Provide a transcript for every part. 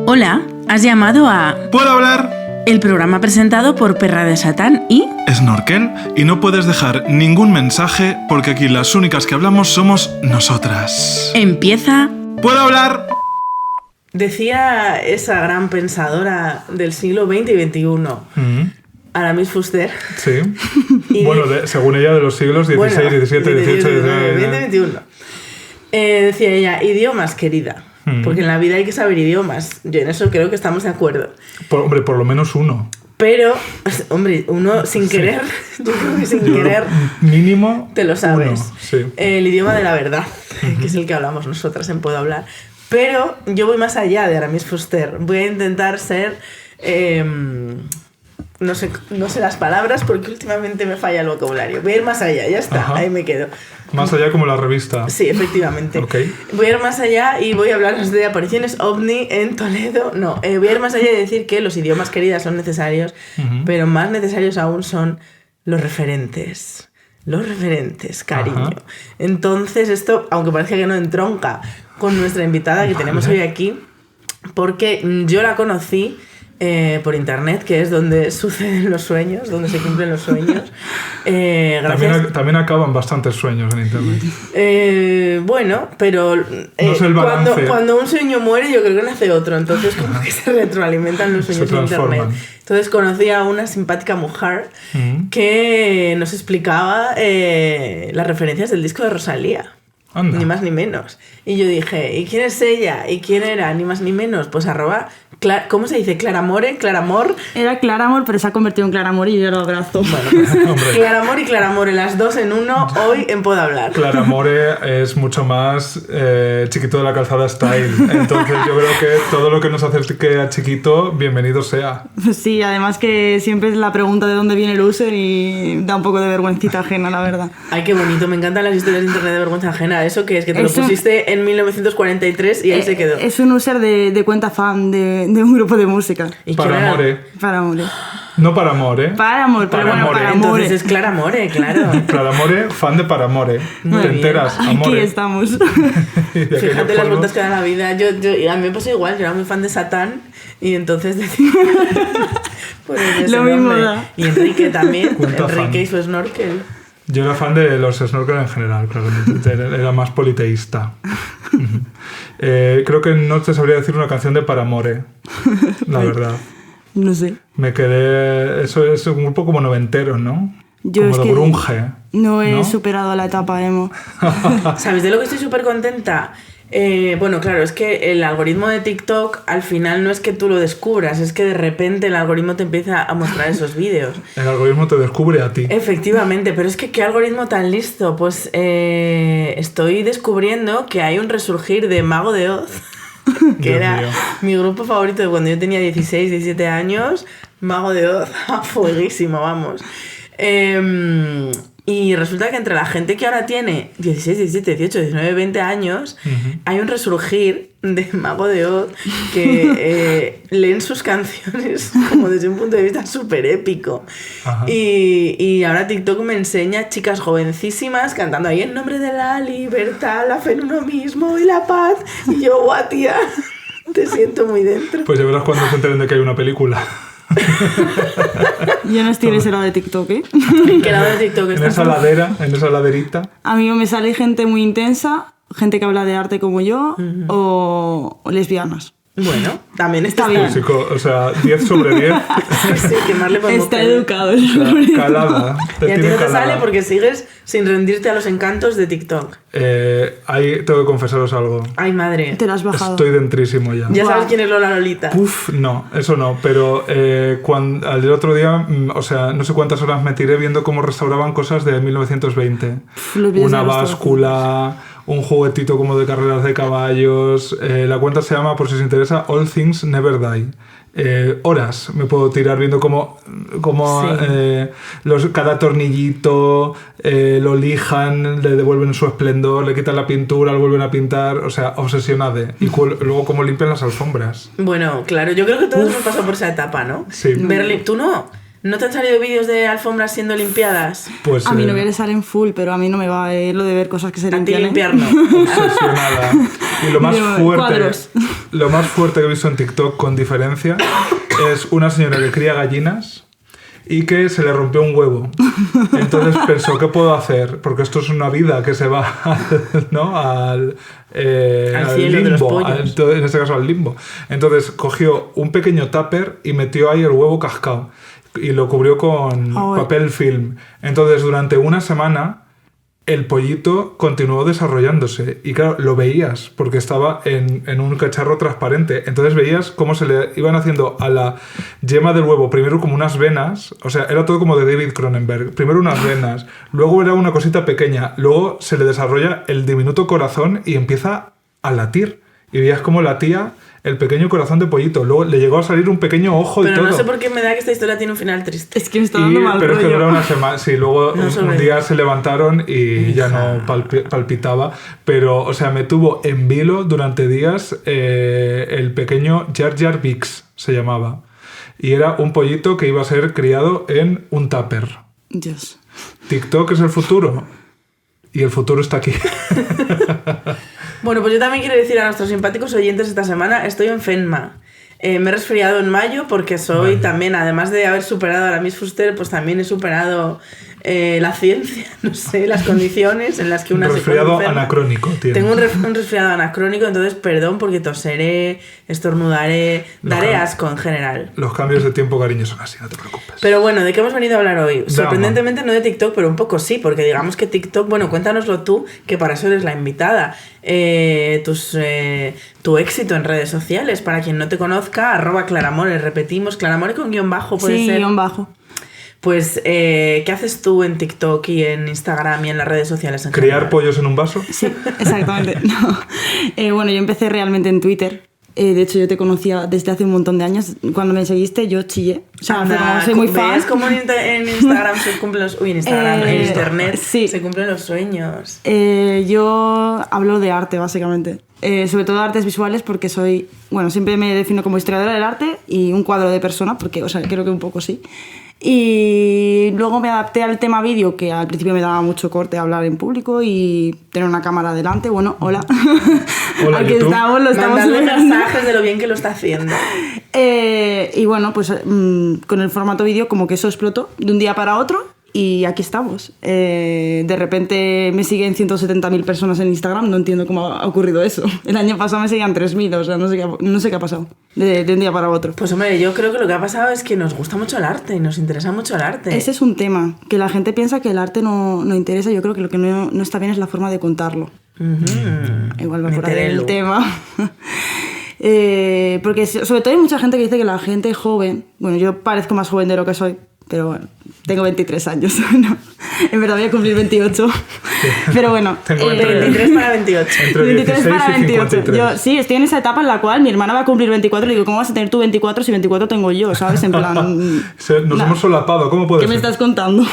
Hola, has llamado a... ¿Puedo hablar? El programa presentado por Perra de Satán y... Snorkel, y no puedes dejar ningún mensaje porque aquí las únicas que hablamos somos nosotras. Empieza... ¿Puedo hablar? Decía esa gran pensadora del siglo XX y XXI, Aramis Fuster. Sí. Bueno, según ella, de los siglos XVI, XVII, XVIII, XX, XXI. Decía ella, idiomas, querida. Porque en la vida hay que saber idiomas. Yo en eso creo que estamos de acuerdo. Por lo menos uno. Pero, hombre, uno sin querer, yo creo que sin querer, mínimo te lo sabes. Uno, sí. El idioma de la verdad, que es el que hablamos nosotras en Puedo Hablar. Pero yo voy más allá de Aramis Fuster. Voy a intentar ser... no sé las palabras porque últimamente me falla el vocabulario. Voy a ir más allá, ya está, ahí me quedo. Más allá como la revista. Sí, efectivamente. Okay. Voy a ir más allá y voy a hablaros de apariciones ovni en Toledo. No, voy a ir más allá y decir que los idiomas, queridas, son necesarios, pero más necesarios aún son los referentes. Los referentes, cariño. Entonces esto, aunque parezca que no entronca con nuestra invitada que tenemos hoy aquí, porque yo la conocí por internet, que es donde suceden los sueños, donde se cumplen los sueños. También acaban bastantes sueños en internet. Bueno, pero no sé el balance. Cuando un sueño muere, yo creo que nace otro, entonces como que se retroalimentan los sueños en internet. Entonces conocí a una simpática mujer que nos explicaba las referencias del disco de Rosalía. Anda. Ni más ni menos. Y yo dije, ¿y quién es ella? ¿Y quién era? Ni más ni menos. Pues ¿cómo se dice? ¿Claramore? ¿Claramor? Era Claramor, pero se ha convertido en Claramor y yo lo abrazo. Bueno, pues, Claramor y Claramore, las dos en uno, hoy en Puedo Hablar. Claramore es mucho más Chiquito de la Calzada style. Entonces yo creo que todo lo que nos acerque a Chiquito, bienvenido sea. Sí, además que siempre es la pregunta de dónde viene el user y da un poco de vergüencita ajena, la verdad. Ay, qué bonito, me encantan las historias de internet de vergüenza ajena. ¿Eso qué es? Que te lo pusiste en 1943 y ahí se quedó. Es un user de cuenta fan de un grupo de música. Paramore. Paramore. No Paramore. Paramore, pero bueno, Paramore. Entonces es Claramore, claro. Claramore, fan de Paramore. Muy te bien. enteras, amore. Aquí estamos. Fíjate las vueltas que da la vida. A mí me pasó igual, yo era muy fan de Satán y entonces decía... pues lo mismo da. Y Enrique también. Cuenta Enrique fan. y su snorkel. Yo era fan de los snorkel en general, claramente. Era más politeísta. Creo que no te sabría decir una canción de Paramore, la verdad. No sé. Me quedé... Eso es un grupo como noventero, ¿no? Yo como es de que grunge. No he superado la etapa emo. ¿Sabes de lo que estoy súper contenta? Bueno, claro, es que el algoritmo de TikTok al final no es que tú lo descubras, es que de repente el algoritmo te empieza a mostrar esos vídeos. El algoritmo te descubre a ti. Efectivamente, pero es que ¿qué algoritmo tan listo? Pues estoy descubriendo que hay un resurgir de Mago de Oz, que Dios era mío. mi grupo favorito de cuando yo tenía 16, 17 años. Mago de Oz, fueguísimo, vamos. Y resulta que entre la gente que ahora tiene 16, 17, 18, 19, 20 años, hay un resurgir de Mago de Oz que leen sus canciones como desde un punto de vista súper épico. Y ahora TikTok me enseña chicas jovencísimas cantando ahí en nombre de la libertad, la fe en uno mismo y la paz. Y yo, guau, tía, te siento muy dentro. Pues ya verás cuando se enteren de que hay una película. Yo no estoy en ese lado de TikTok, ¿eh? ¿En qué lado de TikTok En estás? esa ladera, en esa laderita. A mí me sale gente muy intensa, gente que habla de arte como yo, o lesbianas. Bueno, también Está bien. Chico, o sea, 10 sobre 10. Sí, que más le podemos Está pedir. educado. Calada. Y a ti no te calada. sale porque sigues sin rendirte a los encantos de TikTok. Ahí tengo que confesaros algo. Ay, madre. Te lo has bajado. Estoy dentrísimo ya. Ya sabes Guau. quién es Lola Lolita. Uf, no, eso no, pero el otro día, o sea, no sé cuántas horas me tiré viendo cómo restauraban cosas de 1920. Los vídeos Una de los báscula, un juguetito como de carreras de caballos. La cuenta se llama, por si os interesa, All Things Never Die. Horas me puedo tirar viendo cómo Sí. cada tornillito lo lijan, le devuelven su esplendor, le quitan la pintura, lo vuelven a pintar, o sea, obsesionade. Y luego cómo limpian las alfombras. Bueno, claro, yo creo que todos hemos pasado por esa etapa, ¿no? Sí. ¿Tú no? ¿No te han salido vídeos de alfombras siendo limpiadas? Pues, A mi novia le salen full, pero a mí no me va lo de ver cosas que se A ti limpian. limpiar no. obsesionada. Y lo más Yo, fuerte, cuadros. lo más fuerte que he visto en TikTok, con diferencia, es una señora que cría gallinas y que se le rompió un huevo. Entonces pensó, ¿qué puedo hacer? Porque esto es una vida que se va ¿no? al cielo de los limbo, pollos. en este caso al limbo. Entonces cogió un pequeño tupper y metió ahí el huevo cascado y lo cubrió con papel film. Entonces durante una semana el pollito continuó desarrollándose y claro, lo veías porque estaba en un cacharro transparente. Entonces veías cómo se le iban haciendo a la yema del huevo primero como unas venas, o sea, era todo como de David Cronenberg. Primero unas venas, luego era una cosita pequeña, luego se le desarrolla el diminuto corazón y empieza a latir. Y veías cómo latía el pequeño corazón de pollito. Luego le llegó a salir un pequeño ojo y todo. Pero no sé por qué me da que esta historia tiene un final triste. Es que me está dando mal pero es que rollo. dura una semana. Sí, luego No un día se levantaron y ya no palpitaba. Pero, o sea, me tuvo en vilo durante días el pequeño Jar Jar Binks, se llamaba. Y era un pollito que iba a ser criado en un tupper. Dios. TikTok es el futuro. Y el futuro está aquí. Bueno, pues yo también quiero decir a nuestros simpáticos oyentes esta semana, estoy enferma. Me he resfriado en mayo porque soy también, además de haber superado a la Miss Fuster, pues también he superado la ciencia, no sé, las condiciones en las que una se puede resfriado enfermar. anacrónico, tío. Tengo un resfriado anacrónico, entonces perdón porque toseré, estornudaré, daré asco en general. Los cambios de tiempo, cariño, son así, no te preocupes. Pero bueno, ¿de qué hemos venido a hablar hoy? Drama. Sorprendentemente no de TikTok, pero un poco sí, porque digamos que TikTok, bueno, cuéntanoslo tú, que para eso eres la invitada. Tu éxito en redes sociales, para quien no te conozca, @Claramore, repetimos, Claramore con guión bajo, puede Sí, ser. guión bajo. Pues, ¿qué haces tú en TikTok y en Instagram y en las redes sociales en ¿Criar general? pollos en un vaso? Sí, exactamente. No. Bueno, yo empecé realmente en Twitter. De hecho, yo te conocía desde hace un montón de años. Cuando me seguiste, yo chillé. O sea, Anda, como soy muy fan. ¿ves cómo en Instagram se cumplen los... Uy, en Instagram, en Internet sí. se cumplen los sueños. Yo hablo de arte, básicamente. Sobre todo artes visuales, porque soy... Bueno, siempre me defino como historiadora del arte y un cuadro de persona, porque, o sea, creo que un poco sí. Y luego me adapté al tema vídeo, que al principio me daba mucho corte hablar en público y tener una cámara delante. Bueno, hola. Hola, Aquí YouTube. estamos, lo estamos Mandando celebrando. mensajes de lo bien que lo está haciendo. Y bueno, pues con el formato vídeo como que eso explotó de un día para otro y aquí estamos. De repente me siguen 170.000 personas en Instagram, no entiendo cómo ha ocurrido eso. El año pasado me seguían 3.000, o sea, no sé qué ha pasado de un día para otro. Pues hombre, yo creo que lo que ha pasado es que nos gusta mucho el arte y nos interesa mucho el arte. Ese es un tema, que la gente piensa que el arte no interesa. Yo creo que lo que no está bien es la forma de contarlo. Igual va por ahí el tema. Porque sobre todo hay mucha gente que dice que la gente joven, bueno, yo parezco más joven de lo que soy, pero bueno, tengo 23 años, ¿no? En verdad voy a cumplir 28, pero bueno. Tengo 23 para 28. Entre 23 16 para y 28. 53. Yo sí, estoy en esa etapa en la cual mi hermana va a cumplir 24 y digo, ¿cómo vas a tener tú 24 si 24 tengo yo? ¿Sabes? En plan... Nos hemos solapado, ¿cómo puede ¿Qué ser? me estás contando?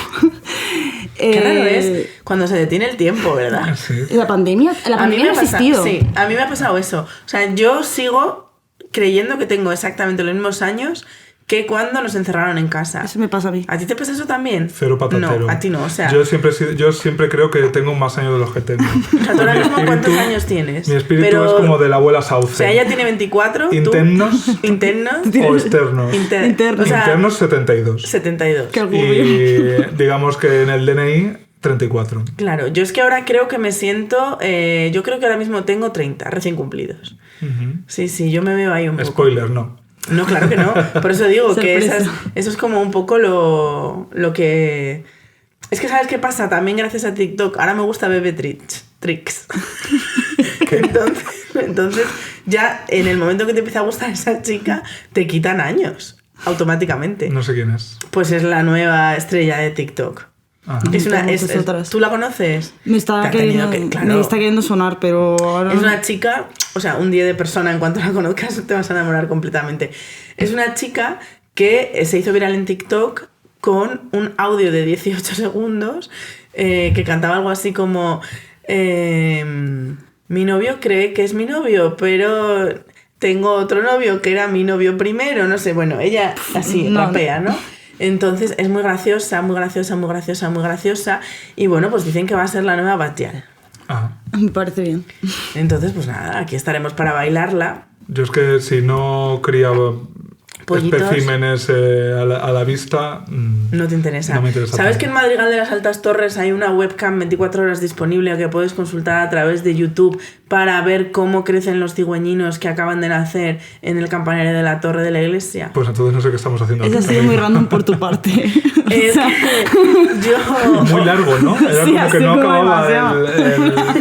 Qué raro es cuando se detiene el tiempo, ¿verdad? Sí. La pandemia A mí me ha ha pasado, existido. sí, a mí me ha pasado eso. O sea, yo sigo creyendo que tengo exactamente los mismos años que cuando nos encerraron en casa. Eso me pasa a mí. ¿A ti te pasa eso también? Cero patatero. No, a ti no, o sea... Yo siempre creo que tengo más años de los que tengo. O sea, tú ahora Mi mismo, espíritu- ¿cuántos años tienes? Mi espíritu Pero- es como de la abuela Sauce. O sea, ella tiene 24, tú... Internos Internos. o externos. O sea, Internos 72. 72. Qué orgullo. Y digamos que en el DNI 34. Claro, yo es que ahora creo que me siento... yo creo que ahora mismo tengo 30 recién cumplidos. Sí, yo me veo ahí un poco. Spoiler, no. No, claro que no. Por eso digo que Sorpresa. eso es como un poco lo que... Es que ¿sabes qué pasa? También gracias a TikTok. Ahora me gusta Bebe Tricks. Entonces, ya en el momento que te empieza a gustar esa chica, te quitan años automáticamente. No sé quién es. Pues es la nueva estrella de TikTok. Ajá. Es una, Tengo muchas otras. ¿Tú la conoces? Me está Te ha tenido queriendo, claro. me está queriendo sonar, pero ahora Es no. una chica, o sea, un 10 de persona, en cuanto la conozcas te vas a enamorar completamente. Es una chica que se hizo viral en TikTok con un audio de 18 segundos que cantaba algo así como mi novio cree que es mi novio, pero tengo otro novio que era mi novio primero, no sé, bueno, ella así No. rapea, ¿no? Entonces es muy graciosa, muy graciosa, muy graciosa, muy graciosa y bueno, pues dicen que va a ser la nueva Batgirl. Ajá. Me parece bien. Entonces, pues nada, aquí estaremos para bailarla. Yo es que si no criaba Pollitos. especímenes a la vista... No te interesa. No me interesa ¿Sabes tanto. que en Madrigal de las Altas Torres hay una webcam 24 horas disponible que puedes consultar a través de YouTube para ver cómo crecen los cigüeñinos que acaban de nacer en el campanario de la torre de la iglesia? Pues entonces no sé qué estamos haciendo Eso ha aquí. sido muy random por tu parte. Es que yo... Muy largo, ¿no? Era Sí, como ha que no sido como acababa demasiado. el dato.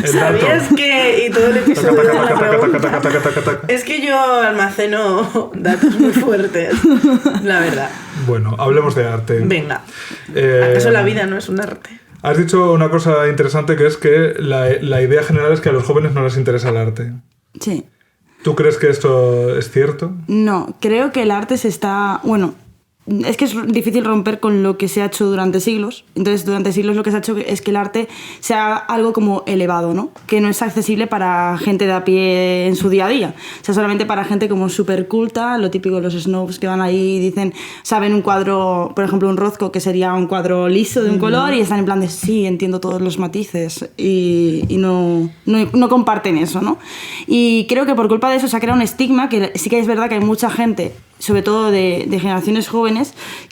¿Sabías que...? Y todo el episodio Taca, de taca, la taca, pregunta. taca, taca, taca, taca, taca. Es que yo almaceno datos muy fuertes, la verdad. Bueno, hablemos de arte. Venga. Eh, ¿Acaso la vida no es un arte? Has dicho una cosa interesante, que es que la idea general es que a los jóvenes no les interesa el arte. Sí. ¿Tú crees que esto es cierto? No, creo que el arte se está... Bueno, es que es difícil romper con lo que se ha hecho durante siglos. Entonces, durante siglos lo que se ha hecho es que el arte sea algo como elevado, ¿no? Que no es accesible para gente de a pie en su día a día. O sea, solamente para gente como súper culta, lo típico, los snobs que van ahí y dicen, saben un cuadro, por ejemplo, un Rothko, que sería un cuadro liso de un color, y están en plan de, sí, entiendo todos los matices, y no comparten eso, ¿no? Y creo que por culpa de eso se ha creado un estigma, que sí que es verdad que hay mucha gente, sobre todo de generaciones jóvenes,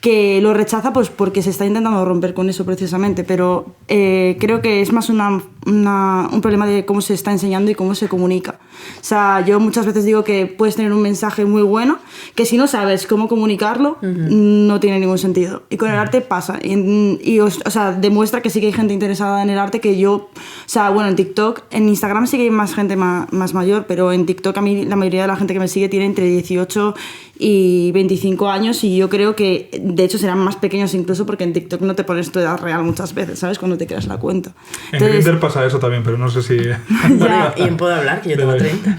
que lo rechaza pues porque se está intentando romper con eso precisamente, pero creo que es más un problema de cómo se está enseñando y cómo se comunica. O sea, yo muchas veces digo que puedes tener un mensaje muy bueno, que si no sabes cómo comunicarlo, no tiene ningún sentido. Y con el arte pasa. O sea, demuestra que sí que hay gente interesada en el arte, que yo... O sea, bueno, en TikTok, en Instagram sí que hay más gente más mayor, pero en TikTok a mí la mayoría de la gente que me sigue tiene entre 18 y 25 años, y yo creo que de hecho serán más pequeños incluso, porque en TikTok no te pones tu edad real muchas veces, ¿sabes? Cuando te creas la cuenta. En Grindr pasa eso también, pero no sé si... Bueno, y en Puedo Hablar, que yo tengo 30.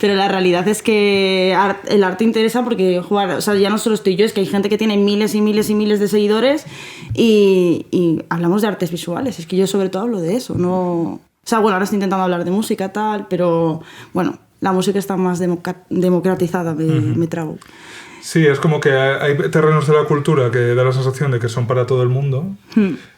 Pero la realidad es que el arte interesa porque jugar, o sea, ya no solo estoy yo, es que hay gente que tiene miles y miles y miles de seguidores, y hablamos de artes visuales. Es que yo sobre todo hablo de eso, no... O sea, bueno, ahora estoy intentando hablar de música, tal, pero bueno, la música está más democratizada, me trago. Sí, es como que hay terrenos de la cultura que da la sensación de que son para todo el mundo,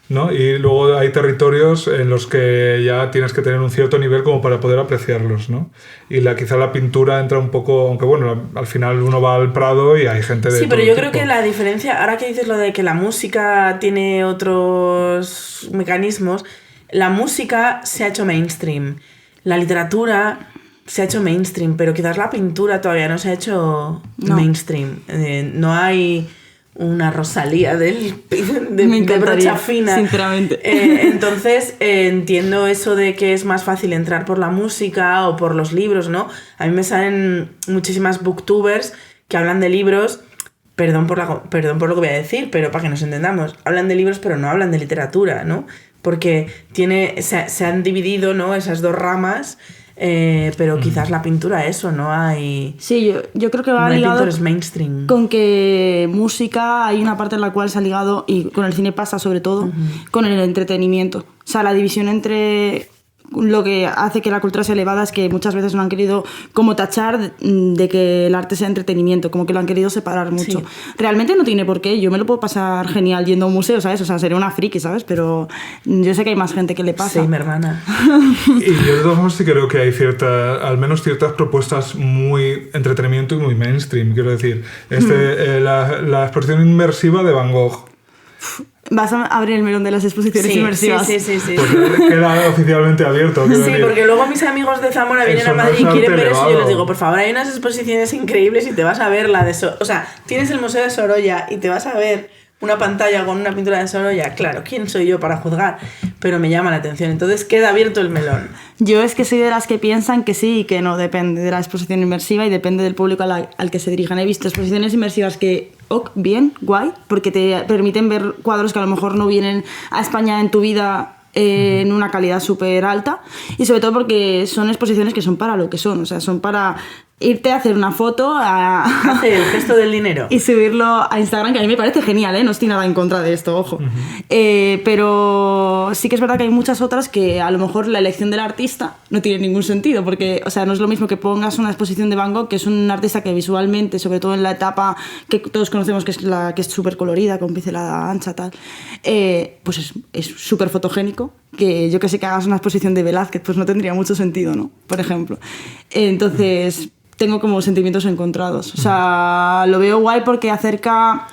¿no? Y luego hay territorios en los que ya tienes que tener un cierto nivel como para poder apreciarlos, ¿no? Y quizá la pintura entra un poco... Aunque bueno, al final uno va al Prado y hay gente de... Sí, pero todo yo tipo. creo que la diferencia, ahora que dices lo de que la música tiene otros mecanismos, la música se ha hecho mainstream, la literatura se ha hecho mainstream, pero quizás la pintura todavía no se ha hecho mainstream. No hay una Rosalía de brocha fina. Sinceramente. Entonces entiendo eso de que es más fácil entrar por la música o por los libros, ¿no? A mí me salen muchísimas booktubers que hablan de libros. Perdón por lo que voy a decir, pero para que nos entendamos, hablan de libros pero no hablan de literatura, ¿no? Porque se han dividido, ¿no?, esas dos ramas, pero quizás la pintura, eso, no hay... Sí, yo creo que va no hay ligado pintores mainstream. con que música hay una parte en la cual se ha ligado, y con el cine pasa sobre todo, con el entretenimiento. O sea, la división entre... Lo que hace que la cultura sea elevada es que muchas veces no han querido como tachar de que el arte sea entretenimiento, como que lo han querido separar mucho. Sí. Realmente no tiene por qué, yo me lo puedo pasar genial yendo a un museo, ¿sabes? O sea, seré una friki, ¿sabes? Pero yo sé que hay más gente que le pasa. Sí, mi hermana. Y yo de todas formas sí creo que hay al menos ciertas propuestas muy entretenimiento y muy mainstream, quiero decir. La exposición inmersiva de Van Gogh. Vas a abrir el melón de las exposiciones Sí, inmersivas. sí. Porque queda oficialmente abierto. quiero Sí, decir. porque luego mis amigos de Zamora vienen Eso a no Madrid es y quieren arte ver eso, y yo elevado. les digo, por favor, hay unas exposiciones increíbles y te vas a ver la de... O sea, tienes el Museo de Sorolla y te vas a ver una pantalla con una pintura de Sorolla. Claro, ¿quién soy yo para juzgar? Pero me llama la atención, entonces queda abierto el melón. Yo es que soy de las que piensan que sí y que no, depende de la exposición inmersiva y depende del público al que se dirijan. He visto exposiciones inmersivas que, bien, guay, porque te permiten ver cuadros que a lo mejor no vienen a España en tu vida en una calidad súper alta, y sobre todo porque son exposiciones que son para lo que son, o sea, son para irte a hacer una foto Hace el gesto del dinero. y subirlo a Instagram, que a mí me parece genial, no estoy nada en contra de esto, ojo. Pero sí que es verdad que hay muchas otras que a lo mejor la elección del artista no tiene ningún sentido, porque, o sea, no es lo mismo que pongas una exposición de Van Gogh, que es un artista que visualmente, sobre todo en la etapa que todos conocemos, que es la que es súper colorida, con pincelada ancha, tal, pues es súper fotogénico, que yo que sé que hagas una exposición de Velázquez, pues no tendría mucho sentido, ¿no? Por ejemplo. Entonces tengo como sentimientos encontrados. O sea, lo veo guay porque acerca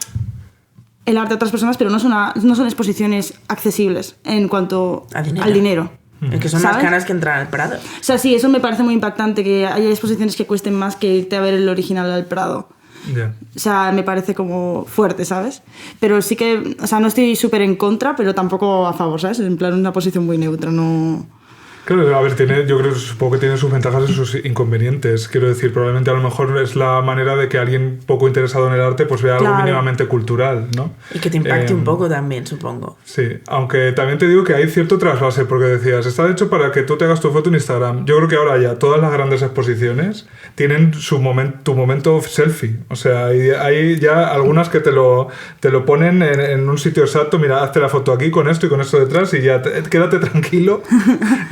el arte a otras personas, pero no son exposiciones accesibles en cuanto al dinero. Es que son más caras que entrar al Prado. O sea, sí, eso me parece muy impactante, que haya exposiciones que cuesten más que irte a ver el original al Prado. Yeah. O sea, me parece como fuerte, ¿sabes? Pero sí que, o sea, no estoy súper en contra, pero tampoco a favor, ¿sabes? En plan, una posición muy neutra, no... Claro, a ver, supongo que tiene sus ventajas y sus inconvenientes. Quiero decir, probablemente a lo mejor es la manera de que alguien poco interesado en el arte pues vea algo mínimamente cultural, ¿no? Y que te impacte un poco también, supongo. Sí, aunque también te digo que hay cierto trasvase, porque decías, está hecho para que tú te hagas tu foto en Instagram. Yo creo que ahora ya todas las grandes exposiciones tienen tu momento selfie. O sea, hay ya algunas que te lo ponen en un sitio exacto. Mira, hazte la foto aquí con esto y con esto detrás y ya quédate tranquilo.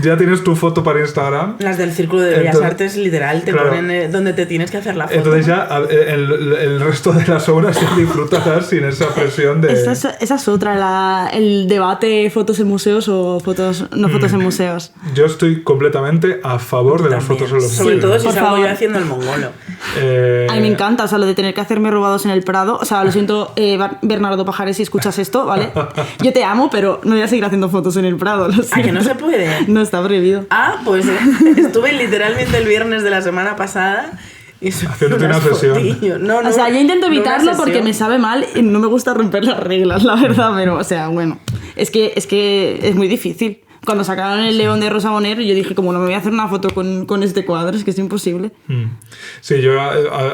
Ya tienes tu foto para Instagram. Las del Círculo de Bellas Artes, literal, te ponen donde te tienes que hacer la foto. Entonces ya el resto de las obras ya disfrutarás sin esa presión de... Esa es otra, el debate fotos en museos o fotos en museos. Yo estoy completamente a favor de las fotos en los museos. Sobre todo si por salgo favor. yo haciendo el mongolo. A mí me encanta, o sea, lo de tener que hacerme robados en el Prado. O sea, lo siento, Bernardo Pajares, si escuchas esto, ¿vale? Yo te amo, pero no voy a seguir haciendo fotos en el Prado. ¿A que no se puede? No está prohibido. Ah, pues estuve literalmente el viernes de la semana pasada y haciéndote una sesión. No, o sea, yo intento evitarlo una porque sesión. me sabe mal y no me gusta romper las reglas, la verdad, pero, o sea, bueno, es que es muy difícil. Cuando sacaron el León de Rosa Bonheur, yo dije, como no me voy a hacer una foto con este cuadro, es que es imposible. Sí,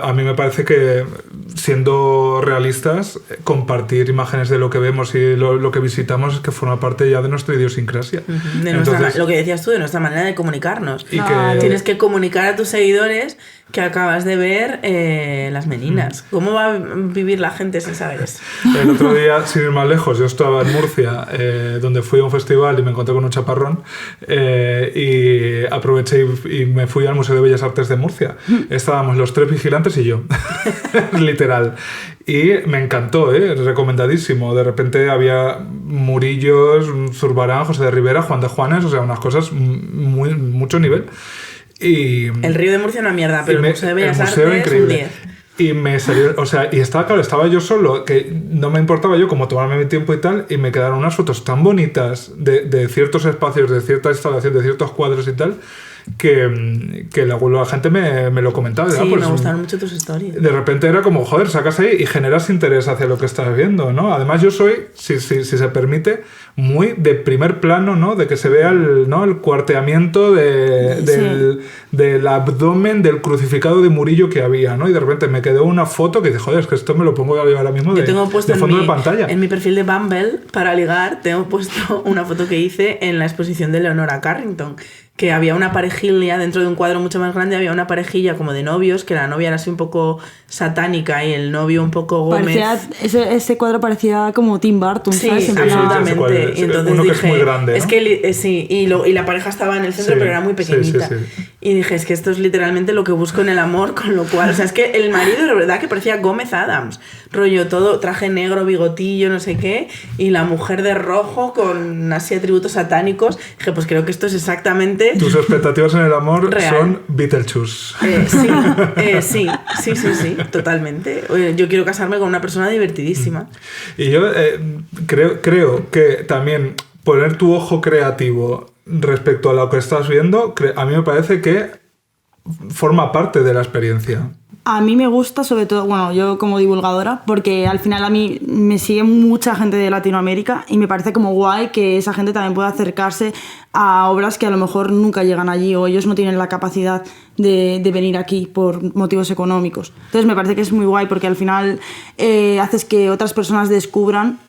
a mí me parece que, siendo realistas, compartir imágenes de lo que vemos y lo que visitamos es que forma parte ya de nuestra idiosincrasia. De lo que decías tú, de nuestra manera de comunicarnos. Y que... Tienes que comunicar a tus seguidores que acabas de ver Las Meninas. ¿Cómo va a vivir la gente sin saber eso? El otro día, sin ir más lejos, yo estaba en Murcia, donde fui a un festival y me encontré con un chaparrón, y aproveché y me fui al Museo de Bellas Artes de Murcia. Estábamos los 3 vigilantes y yo, literal. Y me encantó, recomendadísimo. De repente había Murillos, Zurbarán, José de Rivera, Juan de Juanes, o sea, unas cosas mucho nivel. Y el Río de Murcia una mierda, pero el Museo de Bellas Artes increíble. un 10. Y me salió, o sea, y estaba yo solo, que no me importaba yo como tomarme mi tiempo y tal, y me quedaron unas fotos tan bonitas de ciertos espacios, de cierta instalación, de ciertos cuadros y tal, que la gente me lo comentaba. Sí, pues, me gustaron mucho tus stories. De repente era como, joder, sacas ahí y generas interés hacia lo que estás viendo, ¿no? Además yo soy, si se permite, muy de primer plano, ¿no? De que se vea el cuarteamiento del abdomen del crucificado de Murillo que había, ¿no? Y de repente me quedó una foto que dice, joder, es que esto me lo pongo ahora mismo de fondo de pantalla. En mi perfil de Bumble, para ligar, tengo puesto una foto que hice en la exposición de Leonora Carrington, que había una parejilla, dentro de un cuadro mucho más grande, había una parejilla como de novios, que la novia era así un poco satánica y el novio un poco Gómez. Ese cuadro parecía como Tim Burton, sí, ¿sabes? absolutamente. Y entonces uno dije, que es muy grande, es ¿no? que sí, y la pareja estaba en el centro, pero era muy pequeñita. Sí. Y dije, es que esto es literalmente lo que busco en el amor, con lo cual, o sea, es que el marido de verdad que parecía Gómez Adams, rollo todo, traje negro, bigotillo, no sé qué, y la mujer de rojo con así atributos satánicos. Dije, pues creo que esto es exactamente... Tus expectativas en el amor real. son Beetlejuice. Sí, totalmente. Yo quiero casarme con una persona divertidísima. Y yo creo que también poner tu ojo creativo respecto a lo que estás viendo, a mí me parece que forma parte de la experiencia. A mí me gusta, sobre todo, bueno, yo como divulgadora, porque al final a mí me sigue mucha gente de Latinoamérica y me parece como guay que esa gente también pueda acercarse a obras que a lo mejor nunca llegan allí o ellos no tienen la capacidad de venir aquí por motivos económicos. Entonces me parece que es muy guay porque al final haces que otras personas descubran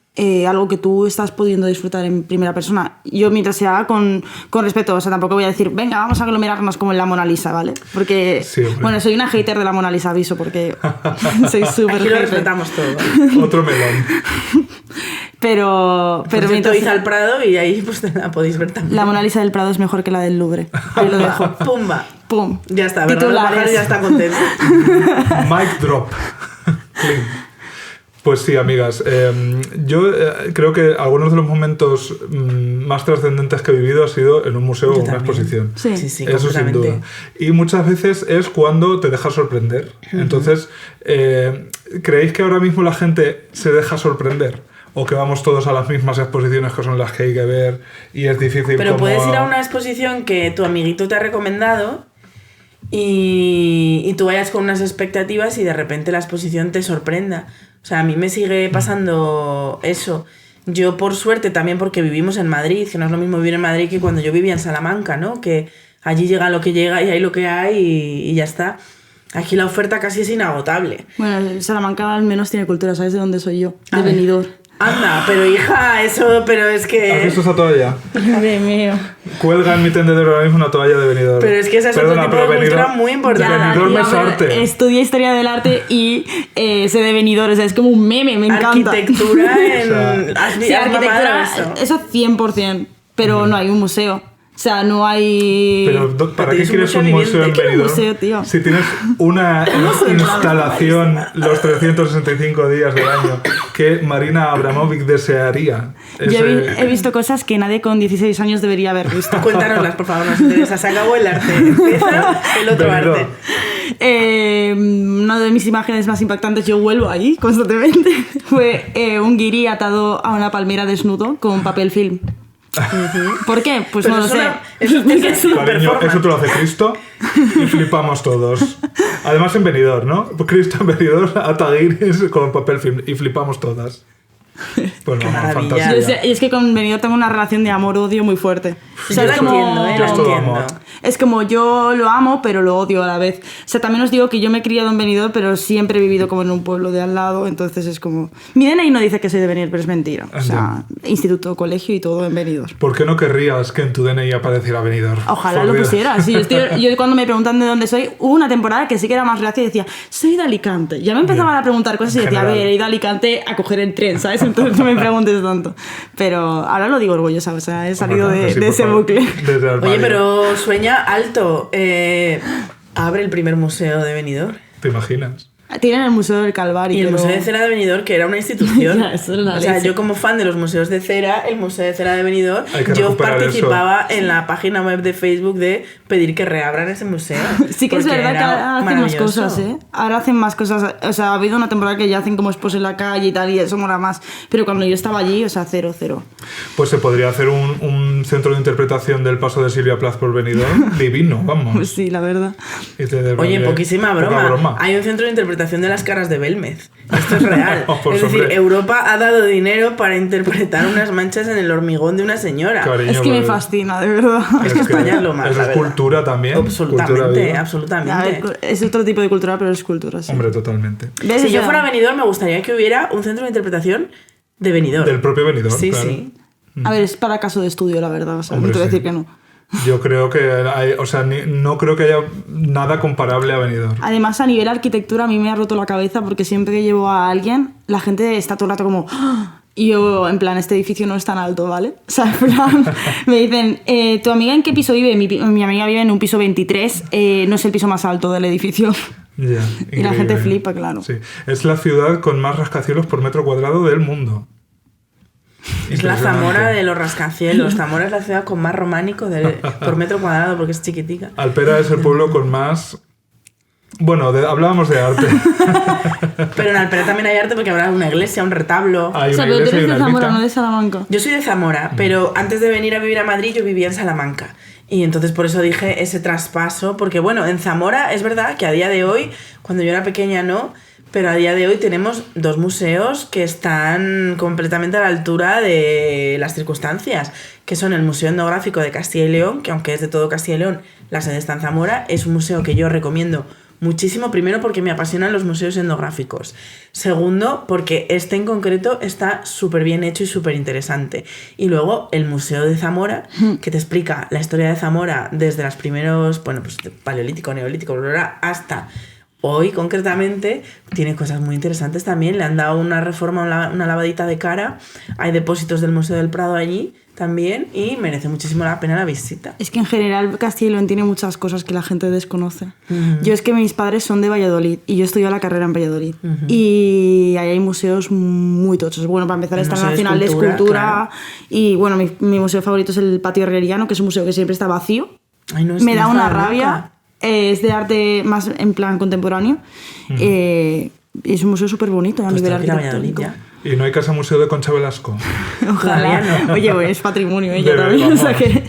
algo que tú estás pudiendo disfrutar en primera persona. Yo mientras se haga con respeto, o sea, tampoco voy a decir, venga, vamos a aglomerarnos como en la Mona Lisa, ¿vale? Porque, sí, bueno, soy una hater de la Mona Lisa, aviso, porque soy súper Aquí lo hater. respetamos todo. Otro melón. Pero mientras hice al Prado y ahí pues la podéis ver también. La Mona Lisa del Prado es mejor que la del Louvre. Ahí lo dejo. Pumba. Pum. Ya está, Bernardo Titulares. Pajares ya está contento. Mic drop. Clean. Pues sí, amigas. Yo creo que algunos de los momentos más trascendentes que he vivido ha sido en un museo o una exposición. Sí, Eso sin duda. Y muchas veces es cuando te dejas sorprender. Entonces, ¿creéis que ahora mismo la gente se deja sorprender? ¿O que vamos todos a las mismas exposiciones que son las que hay que ver y es difícil? Pero puedes ir a una exposición que tu amiguito te ha recomendado y tú vayas con unas expectativas y de repente la exposición te sorprenda. O sea, a mí me sigue pasando eso. Yo, por suerte, también porque vivimos en Madrid, que no es lo mismo vivir en Madrid que cuando yo vivía en Salamanca, ¿no? Que allí llega lo que llega y hay lo que hay y ya está. Aquí la oferta casi es inagotable. Bueno, Salamanca al menos tiene cultura, ¿sabes de dónde soy yo? De Benidorm. Anda, pero hija, eso, pero es que... ¿Has visto esa toalla? Madre mía. Cuelga en mi tendedero ahora mismo una toalla de Benidorm. Pero es que esa es otro tipo de cultura muy importante. Benidorm es arte. Estudié historia del arte y sé de Benidorm, o sea, es como un meme, me encanta. Arquitectura en... Sí, arquitectura, eso 100%, pero no hay un museo. O sea, no hay... Pero ¿para qué quieres un museo en Benidorm? Museo, tío. Si tienes una instalación los 365 días del año que Marina Abramovic desearía. Yo he visto cosas que nadie con 16 años debería haber visto. Cuéntanoslas, por favor, nos interesa. Se acabó el arte. Empieza el otro arte. Una de mis imágenes más impactantes, yo vuelvo ahí constantemente, fue un guiri atado a una palmera desnudo con papel film. ¿Por qué? Pues pero no lo sé. Cariño, eso te lo hace Cristo y flipamos todos. Además en Benidorm, ¿no? Cristo en Benidorm ata guiris con papel film y flipamos todas. Pues no, fantasía. Y es que con Benidorm tengo una relación de amor-odio muy fuerte. O sea, Yo la entiendo, es todo amor. Es como yo lo amo, pero lo odio a la vez. O sea, también os digo que yo me he criado en Benidorm, pero siempre he vivido como en un pueblo de al lado, entonces es como... Mi DNI no dice que soy de Benidorm, pero es mentira. O sea, instituto, colegio y todo en Benidorm. ¿Por qué no querrías que en tu DNI apareciera Benidorm? Ojalá lo pusiera. Sí, yo cuando me preguntan de dónde soy, hubo una temporada que sí que era más reacia y decía, soy de Alicante. Ya me empezaban a preguntar cosas y decía, a ver, he ido a Alicante a coger el tren, ¿sabes? Entonces no me preguntes tanto. Pero ahora lo digo orgullosa, o sea, he salido de ese bucle. Oye, pero sueña alto. Abre el primer museo de Benidorm. ¿Te imaginas? Tienen el Museo del Calvario. Y el pero... Museo de Cera de Benidorm, que era una institución. Ya, eso era o sea, yo como fan de los museos de cera, el Museo de Cera de Benidorm, yo participaba en la página web de Facebook de pedir que reabran ese museo. Sí que es verdad que ahora hacen más cosas, ¿eh? Ahora hacen más cosas. O sea, ha habido una temporada que ya hacen como expos en la calle y tal, y eso mola más. Pero cuando yo estaba allí, o sea, cero. Pues se podría hacer un centro de interpretación del paso de Silvia Plath por Benidorm divino, vamos. Pues sí, la verdad. Oye, poquísima broma. Hay un centro de interpretación de las caras de Belmez. Esto es real. Es decir, Europa ha dado dinero para interpretar unas manchas en el hormigón de una señora. Cariño, es que me fascina, de verdad. Es que España es lo más. Eso es cultura también. Absolutamente, absolutamente. Es otro tipo de cultura, pero es cultura, sí. Hombre, totalmente. Si yo fuera Benidorm, me gustaría que hubiera un centro de interpretación de Benidorm. Del propio Benidorm, sí, claro. Sí. A ver, es para caso de estudio, la verdad. O sea, Hombre, no te voy a sí. decir que no. Yo creo que no creo que haya nada comparable a Benidorm. Además, a nivel arquitectura, a mí me ha roto la cabeza porque siempre que llevo a alguien, la gente está todo el rato como... ¡Ah! Y yo, en plan, este edificio no es tan alto, ¿vale? O sea, en plan, me dicen, ¿tu amiga en qué piso vive? Mi amiga vive en un piso 23, no es el piso más alto del edificio. Yeah, y la gente flipa, claro. Sí. Es la ciudad con más rascacielos por metro cuadrado del mundo. Es la Zamora de los rascacielos. Zamora es la ciudad con más románico por metro cuadrado porque es chiquitica. Alpera es el pueblo con más... Bueno, hablábamos de arte. Pero en Alpera también hay arte porque habrá una iglesia, un retablo. Hay o sea, una pero tú iglesia y eres de una Zamora, ermita. no de Salamanca. Yo soy de Zamora, pero antes de venir a vivir a Madrid yo vivía en Salamanca. Y entonces por eso dije ese traspaso, porque bueno, en Zamora es verdad que a día de hoy, cuando yo era pequeña no, pero a día de hoy tenemos dos museos que están completamente a la altura de las circunstancias, que son el Museo Etnográfico de Castilla y León, que aunque es de todo Castilla y León, la sede está en Zamora, es un museo que yo recomiendo muchísimo, primero porque me apasionan los museos etnográficos, segundo porque este en concreto está súper bien hecho y súper interesante, y luego el Museo de Zamora, que te explica la historia de Zamora desde los primeros, bueno, pues paleolítico, neolítico, hasta hoy concretamente tiene cosas muy interesantes también. Le han dado una reforma, una lavadita de cara. Hay depósitos del Museo del Prado allí también y merece muchísimo la pena la visita. Es que en general Castilla y León tiene muchas cosas que la gente desconoce. Yo es que mis padres son de Valladolid y yo estudié la carrera en Valladolid. Y ahí hay museos muy tochos. Bueno, para empezar está el Nacional de Escultura claro. Y bueno, mi museo favorito es el Patio Herreriano, que es un museo que siempre está vacío. Ay, no, me da una rabia. Es de arte más en plan contemporáneo. Es un museo súper bonito a nivel arquitectónico. ¿Y no hay casa museo de Concha Velasco? Ojalá. No. Oye, bueno, es patrimonio ella también. O sea que...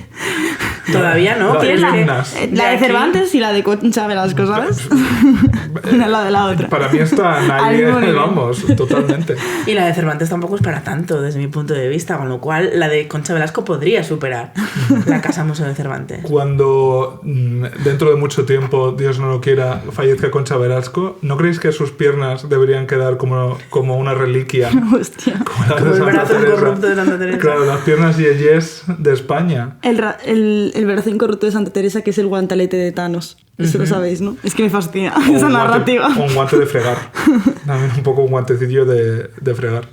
Todavía no. Tienes la de Cervantes y la de Concha Velasco, ¿sabes? Una al lado de la otra. Para mí están ahí, vamos, totalmente. Y la de Cervantes tampoco es para tanto, desde mi punto de vista, con lo cual la de Concha Velasco podría superar la Casa Museo de Cervantes. Cuando dentro de mucho tiempo, Dios no lo quiera, fallezca Concha Velasco, ¿no creéis que sus piernas deberían quedar como una reliquia? Hostia. Como el brazo corrupto de Santa Teresa. Claro, las piernas yeyes de España. El brazo incorrupto de Santa Teresa, que es el guantelete de Thanos. Eso lo sabéis, ¿no? Es que me fascina esa narrativa. O un guante de fregar. También un poco un guantecillo de fregar.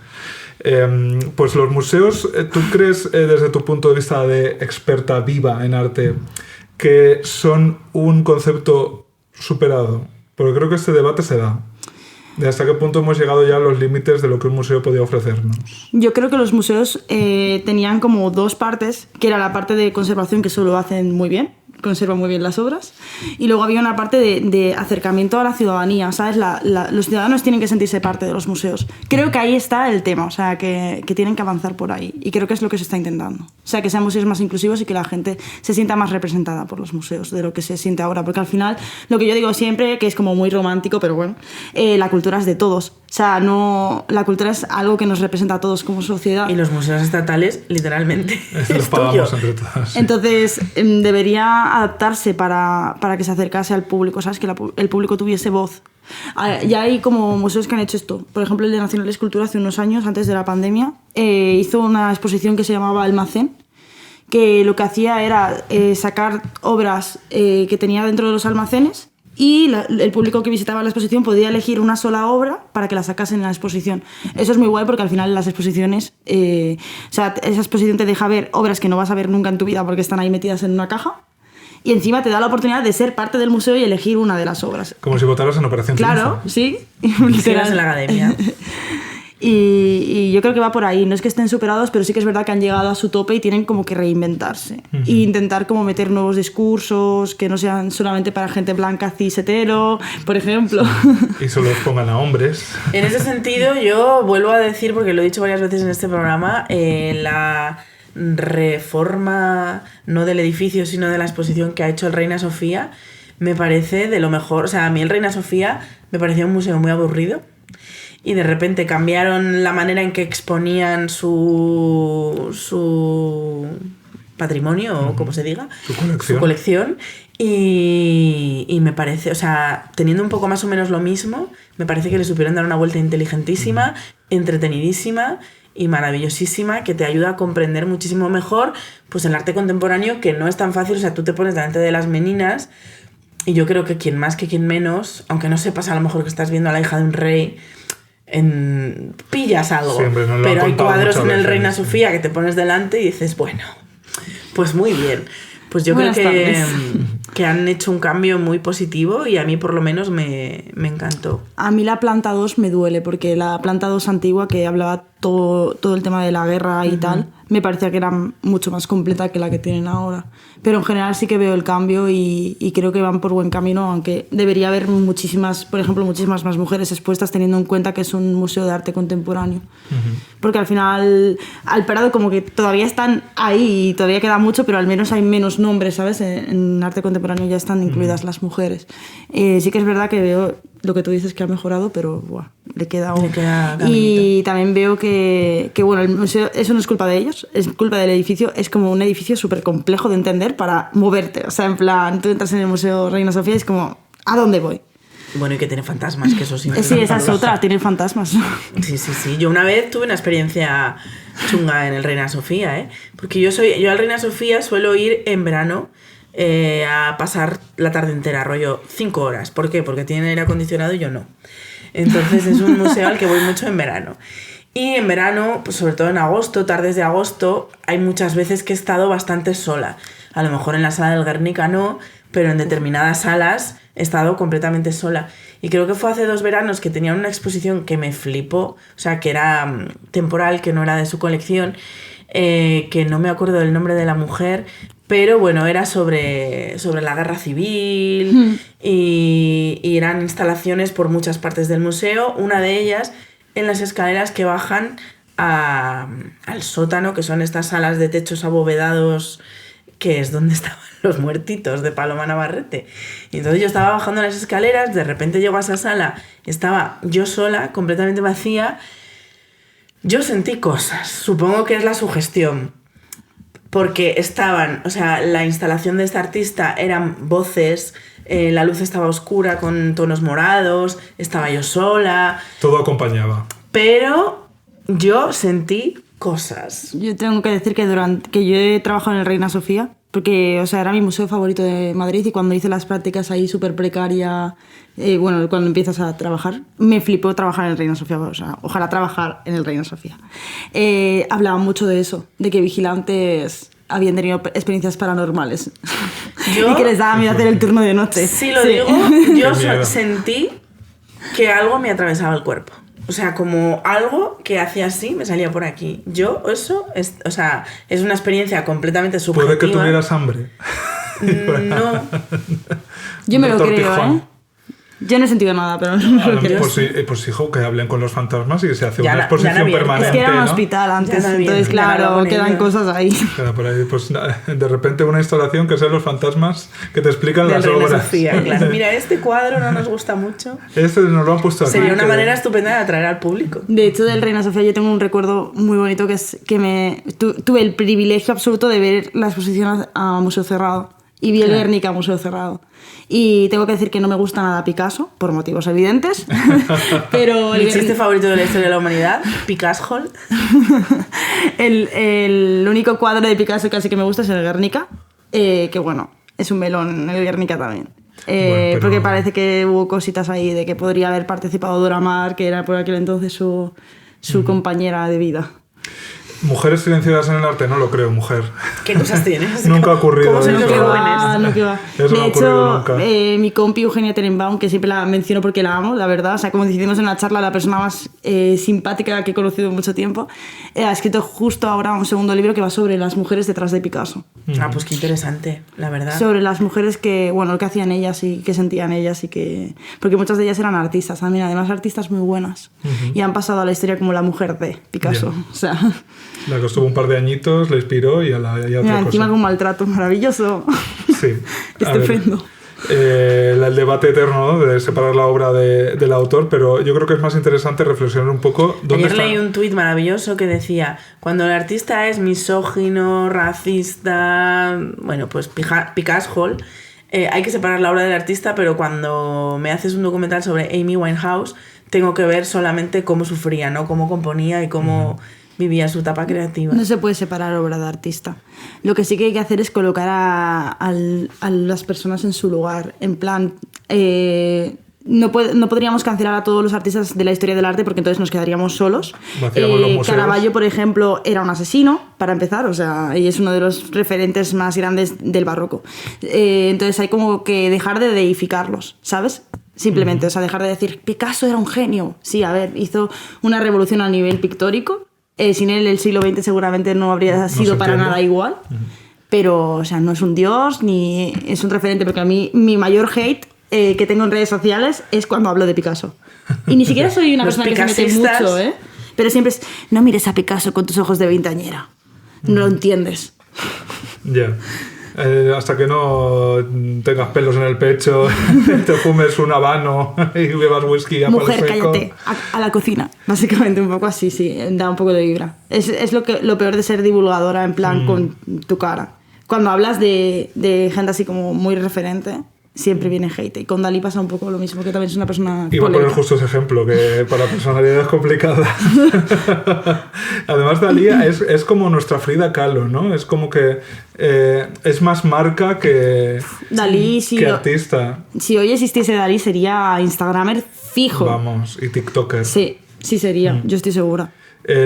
Pues los museos, ¿tú crees desde tu punto de vista de experta viva en arte que son un concepto superado? Porque creo que este debate se da. ¿De hasta qué punto hemos llegado ya a los límites de lo que un museo podía ofrecernos? Yo creo que los museos tenían como dos partes, que era la parte de conservación, que eso lo hacen muy bien, conservan muy bien las obras, y luego había una parte de acercamiento a la ciudadanía, ¿sabes? Los ciudadanos tienen que sentirse parte de los museos. Creo que ahí está el tema, o sea, que tienen que avanzar por ahí, y creo que es lo que se está intentando. O sea, que sean museos más inclusivos y que la gente se sienta más representada por los museos de lo que se siente ahora, porque al final, lo que yo digo siempre, que es como muy romántico, pero bueno, la cultura es de todos. O sea, la cultura es algo que nos representa a todos como sociedad. Y los museos estatales, literalmente, los pagamos entre todos. Entonces, debería adaptarse para que se acercase al público, ¿sabes? Que el público tuviese voz. Ya hay como museos que han hecho esto. Por ejemplo, el de Nacional de Escultura hace unos años, antes de la pandemia, hizo una exposición que se llamaba Almacén, que lo que hacía era sacar obras que tenía dentro de los almacenes, y el público que visitaba la exposición podía elegir una sola obra para que la sacasen en la exposición. Eso es muy guay porque al final las exposiciones, o sea, esa exposición te deja ver obras que no vas a ver nunca en tu vida porque están ahí metidas en una caja, y encima te da la oportunidad de ser parte del museo y elegir una de las obras. Como si votaras en Operación Triunfo. Claro, sí. Hicieras en la academia. Y yo creo que va por ahí. No es que estén superados, pero sí que es verdad que han llegado a su tope y tienen como que reinventarse. E intentar como meter nuevos discursos que no sean solamente para gente blanca, cis, hetero, por ejemplo. Y solo pongan a hombres. En ese sentido, yo vuelvo a decir, porque lo he dicho varias veces en este programa, la reforma, no del edificio, sino de la exposición que ha hecho el Reina Sofía, me parece de lo mejor. O sea, a mí el Reina Sofía me parecía un museo muy aburrido. Y de repente cambiaron la manera en que exponían su patrimonio, o como se diga, su colección. Y me parece, o sea, teniendo un poco más o menos lo mismo, me parece que le supieron dar una vuelta inteligentísima, entretenidísima y maravillosísima, que te ayuda a comprender muchísimo mejor pues el arte contemporáneo, que no es tan fácil. O sea, tú te pones delante de las meninas y yo creo que quien más que quien menos, aunque no sepas a lo mejor que estás viendo a la hija de un rey, pillas algo. Siempre, no, pero hay cuadros en el veces. Reina Sofía que te pones delante y dices, bueno, pues muy bien. Pues yo Buenas creo tardes. que han hecho un cambio muy positivo y a mí por lo menos me encantó. A mí la planta 2 me duele, porque la planta 2 antigua, que hablaba todo el tema de la guerra y tal, me parecía que era mucho más completa que la que tienen ahora. Pero en general sí que veo el cambio y creo que van por buen camino, aunque debería haber muchísimas más mujeres expuestas, teniendo en cuenta que es un museo de arte contemporáneo. Porque al final, al Prado como que todavía están ahí y todavía queda mucho, pero al menos hay menos nombres, ¿sabes? En arte contemporáneo ya están incluidas las mujeres. Sí que es verdad que veo lo que tú dices, que ha mejorado, pero buah, le queda aún. Y también veo que bueno, el museo, eso no es culpa de ellos, es culpa del edificio. Es como un edificio súper complejo de entender para moverte. O sea, en plan, tú entras en el Museo Reina Sofía y es como, ¿a dónde voy? Bueno, y que tiene fantasmas, que eso sí. Sí, esa es otra, tienen fantasmas. Sí. Yo una vez tuve una experiencia chunga en el Reina Sofía, ¿eh? Porque yo al Reina Sofía suelo ir en verano, a pasar la tarde entera, rollo 5 horas. ¿Por qué? Porque tienen aire acondicionado y yo no. Entonces es un museo al que voy mucho en verano. Y en verano, pues sobre todo en agosto, tardes de agosto, hay muchas veces que he estado bastante sola. A lo mejor en la sala del Guernica no, pero en determinadas salas he estado completamente sola. Y creo que fue hace 2 veranos que tenían una exposición que me flipó, o sea, que era temporal, que no era de su colección, que no me acuerdo del nombre de la mujer, pero bueno, era sobre la guerra civil y eran instalaciones por muchas partes del museo, una de ellas en las escaleras que bajan al sótano, que son estas salas de techos abovedados, que es donde estaban los muertitos de Paloma Navarrete. Y entonces yo estaba bajando las escaleras, de repente llego a esa sala, estaba yo sola, completamente vacía. Yo sentí cosas, supongo que es la sugestión, porque estaban, o sea, la instalación de esta artista eran voces, la luz estaba oscura con tonos morados, estaba yo sola. Todo acompañaba. Pero yo sentí cosas. Yo tengo que decir que que yo he trabajado en el Reina Sofía, porque, o sea, era mi museo favorito de Madrid, y cuando hice las prácticas ahí súper precaria, bueno, cuando empiezas a trabajar, me flipó trabajar en el Reina Sofía, o sea, ojalá trabajar en el Reina Sofía. Hablaban mucho de eso, de que vigilantes habían tenido experiencias paranormales y que les daba miedo hacer el turno de noche. Sí, lo digo, yo sentí que algo me atravesaba el cuerpo. O sea, como algo que hacía así, me salía por aquí. Yo, eso, o sea, es una experiencia completamente subjetiva. Puede que tuvieras hambre. No. Yo me lo creo, ¿eh? Yo no he sentido nada, pero no me lo creo. Pues hijo, que hablen con los fantasmas y que se hace una exposición permanente. Es que era un ¿no? hospital antes, entonces claro, quedan cosas ahí. Queda por ahí, pues de repente una instalación que sean los fantasmas que te explican del las Reina obras. Sofía, claro. Mira, este cuadro no nos gusta mucho. Este nos lo han puesto aquí. Sería una manera estupenda de atraer al público. De hecho, del Reina Sofía yo tengo un recuerdo muy bonito, que es que tuve el privilegio absoluto de ver la exposición a museo cerrado. Y vi el Guernica a museo cerrado. Y tengo que decir que no me gusta nada Picasso, por motivos evidentes. Pero ¿Mi chiste favorito de la historia de la humanidad? Picasso. El único cuadro de Picasso que así que me gusta es el Guernica. Que bueno, es un melón el Guernica también. Bueno, porque parece que hubo cositas ahí de que podría haber participado Dora Maar, que era por aquel entonces su compañera de vida. Mujeres silenciadas en el arte, no lo creo, mujer. ¿Qué cosas tienes? Nunca ha ocurrido. ¿Cómo sois los jóvenes? No, que va. Eso no ha ocurrido nunca. Mi compi Eugenia Tenenbaum, que siempre la menciono porque la amo, la verdad, o sea, como decimos en la charla, la persona más simpática que he conocido en mucho tiempo, ha escrito justo ahora un segundo libro que va sobre las mujeres detrás de Picasso. Ah, pues qué interesante, la verdad. Sobre las mujeres que, bueno, lo que hacían ellas y que sentían ellas y que... Porque muchas de ellas eran artistas también, además artistas muy buenas. Y han pasado a la historia como la mujer de Picasso. Yeah. O sea... La que estuvo un par de añitos, le inspiró y a otra cosa. Encima con maltrato, maravilloso. Sí. Estupendo. El debate eterno, ¿no?, de separar la obra del autor, pero yo creo que es más interesante reflexionar un poco dónde Ayer leí un tuit maravilloso que decía: cuando el artista es misógino, racista, bueno, pues Picasso, hay que separar la obra del artista, pero cuando me haces un documental sobre Amy Winehouse, tengo que ver solamente cómo sufría, ¿no?, cómo componía y cómo... vivía su etapa creativa. No se puede separar obra de artista. Lo que sí que hay que hacer es colocar a las personas en su lugar. En plan, no podríamos cancelar a todos los artistas de la historia del arte porque entonces nos quedaríamos solos. Caravaggio, por ejemplo, era un asesino, para empezar, o sea, y es uno de los referentes más grandes del barroco. Entonces hay como que dejar de deificarlos, ¿sabes? Simplemente, o sea, dejar de decir Picasso era un genio. Sí, a ver, hizo una revolución a nivel pictórico. Sin él el siglo XX seguramente no habría sido para nada igual. Pero, o sea, no es un dios ni es un referente, porque a mí mi mayor hate que tengo en redes sociales es cuando hablo de Picasso. Y ni siquiera soy una persona que se mete mucho, ¿eh? Pero siempre es, no mires a Picasso con tus ojos de veinteañera. No lo entiendes. Ya. Hasta que no tengas pelos en el pecho, te fumes un habano y bebas whisky a palo seco. Mujer, cállate, a la cocina. Básicamente un poco así, sí, da un poco de vibra. Es lo peor de ser divulgadora en plan con tu cara. Cuando hablas de gente así como muy referente, siempre viene hate. Y con Dalí pasa un poco lo mismo, que también es una persona Iba a poner polémica. justo ese ejemplo, que para personalidades complicadas. Además, Dalí es como nuestra Frida Kahlo, ¿no? Es como que es más marca que Dalí, sí. que artista. Si hoy existiese Dalí, sería Instagramer fijo. Vamos, y TikToker. Sí, sí sería, yo estoy segura.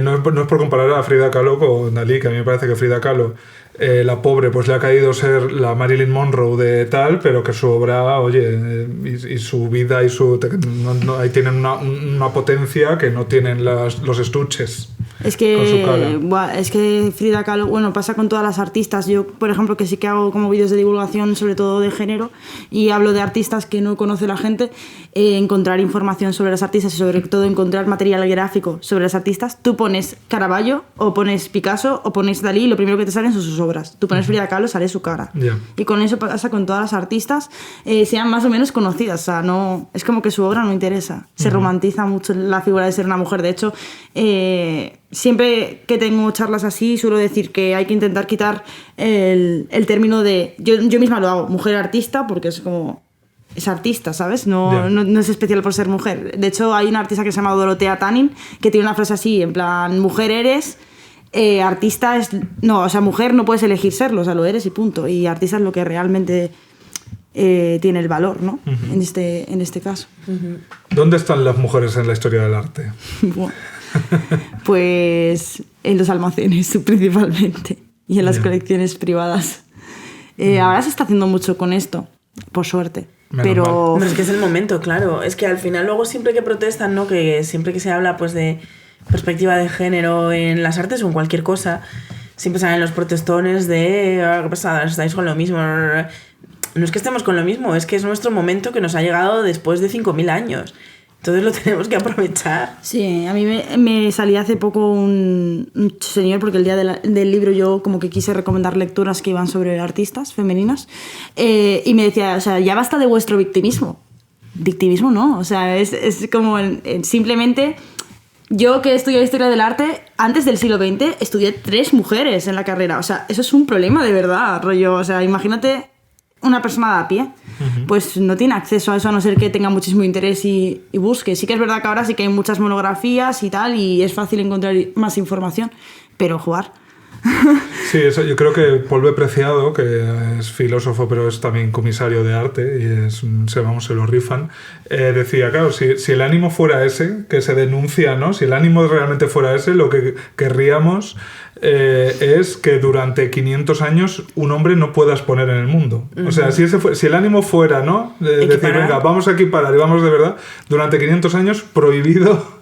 No es por comparar a Frida Kahlo con Dalí, que a mí me parece que Frida Kahlo, la pobre, pues le ha caído ser la Marilyn Monroe de tal, pero que su obra, oye, y su vida y su... ahí tienen una potencia que no tienen los estuches. Es con su cara. que, es que Frida Kahlo, bueno, pasa con todas las artistas. Yo, por ejemplo, que sí que hago como vídeos de divulgación, sobre todo de género, y hablo de artistas que no conoce la gente, encontrar información sobre las artistas y sobre todo encontrar material gráfico sobre las artistas. Tú pones Caravaggio, o pones Picasso, o pones Dalí, y lo primero que te salen son sus obras. Tú pones Frida Kahlo, sale su cara. Yeah. Y con eso pasa con todas las artistas, sean más o menos conocidas. O sea, no, es como que su obra no interesa. Se romantiza mucho la figura de ser una mujer. De hecho, siempre que tengo charlas así, suelo decir que hay que intentar quitar el término de... Yo misma lo hago, mujer artista, porque es como... Es artista, ¿sabes? No es especial por ser mujer. De hecho, hay una artista que se llama Dorotea Tanin, que tiene una frase así, en plan, mujer eres... artista es... No, o sea, mujer no puedes elegir serlo, o sea, lo eres y punto. Y artista es lo que realmente tiene el valor, ¿no? En este caso. ¿Dónde están las mujeres en la historia del arte? Bueno, pues en los almacenes principalmente y en las colecciones privadas. Ahora se está haciendo mucho con esto, por suerte. Menos mal. Hombre, es que es el momento, claro. Es que al final luego siempre que protestan, ¿no? Que siempre que se habla pues de perspectiva de género en las artes o en cualquier cosa, siempre salen los protestones de ¿qué pasa? ¿Estáis con lo mismo? No es que estemos con lo mismo, es que es nuestro momento que nos ha llegado después de 5.000 años. Entonces lo tenemos que aprovechar. Sí, a mí me salía hace poco un señor, porque el día del libro yo como que quise recomendar lecturas que iban sobre artistas femeninas, y me decía, o sea, ya basta de vuestro victimismo. Victimismo no, o sea, es como simplemente... Yo que estudié Historia del Arte, antes del siglo XX estudié 3 mujeres en la carrera. O sea, eso es un problema de verdad, rollo. O sea, imagínate una persona de a pie, pues no tiene acceso a eso a no ser que tenga muchísimo interés y busque. Sí que es verdad que ahora sí que hay muchas monografías y tal, y es fácil encontrar más información, pero jugar. Sí, eso, yo creo que Paul B. Preciado, que es filósofo pero es también comisario de arte y se lo rifan, decía, claro, si el ánimo fuera ese, que se denuncia, ¿no? Si el ánimo realmente fuera ese, lo que querríamos es que durante 500 años un hombre no pueda exponer en el mundo. O sea, si el ánimo fuera, ¿no? De decir, venga, vamos a equiparar y vamos de verdad, durante 500 años prohibido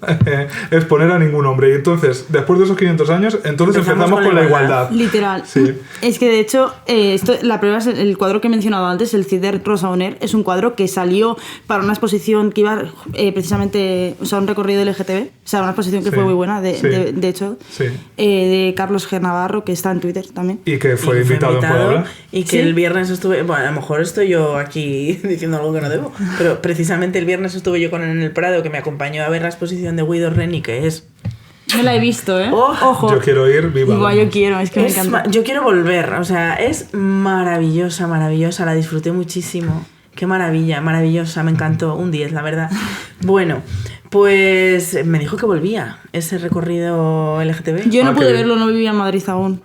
exponer a ningún hombre. Y entonces, después de esos 500 años, entonces empezamos con la igualdad. Literal. Sí. Es que de hecho, la prueba es el cuadro que he mencionado antes, el Cid de Rosa Bonheur, es un cuadro que salió para una exposición que iba precisamente, o sea, un recorrido LGTB, o sea, una exposición que fue muy buena, de hecho, de Carlos G. Navarro, que está en Twitter también. Y que fue invitado en Puebla. Y que el viernes estuve... Bueno, a lo mejor estoy yo aquí diciendo algo que no debo, pero precisamente el viernes estuve yo con él en el Prado, que me acompañó a ver la exposición de Guido Reni, que es... No la he visto, ¿eh? Ojo. Yo quiero ir, viva. Igual yo quiero, es que me encanta. Yo quiero volver, o sea, es maravillosa, la disfruté muchísimo. Qué maravilla, maravillosa, me encantó. Un 10, la verdad. Bueno, pues me dijo que volvía ese recorrido LGTB. Yo no pude verlo, no vivía en Madrid aún.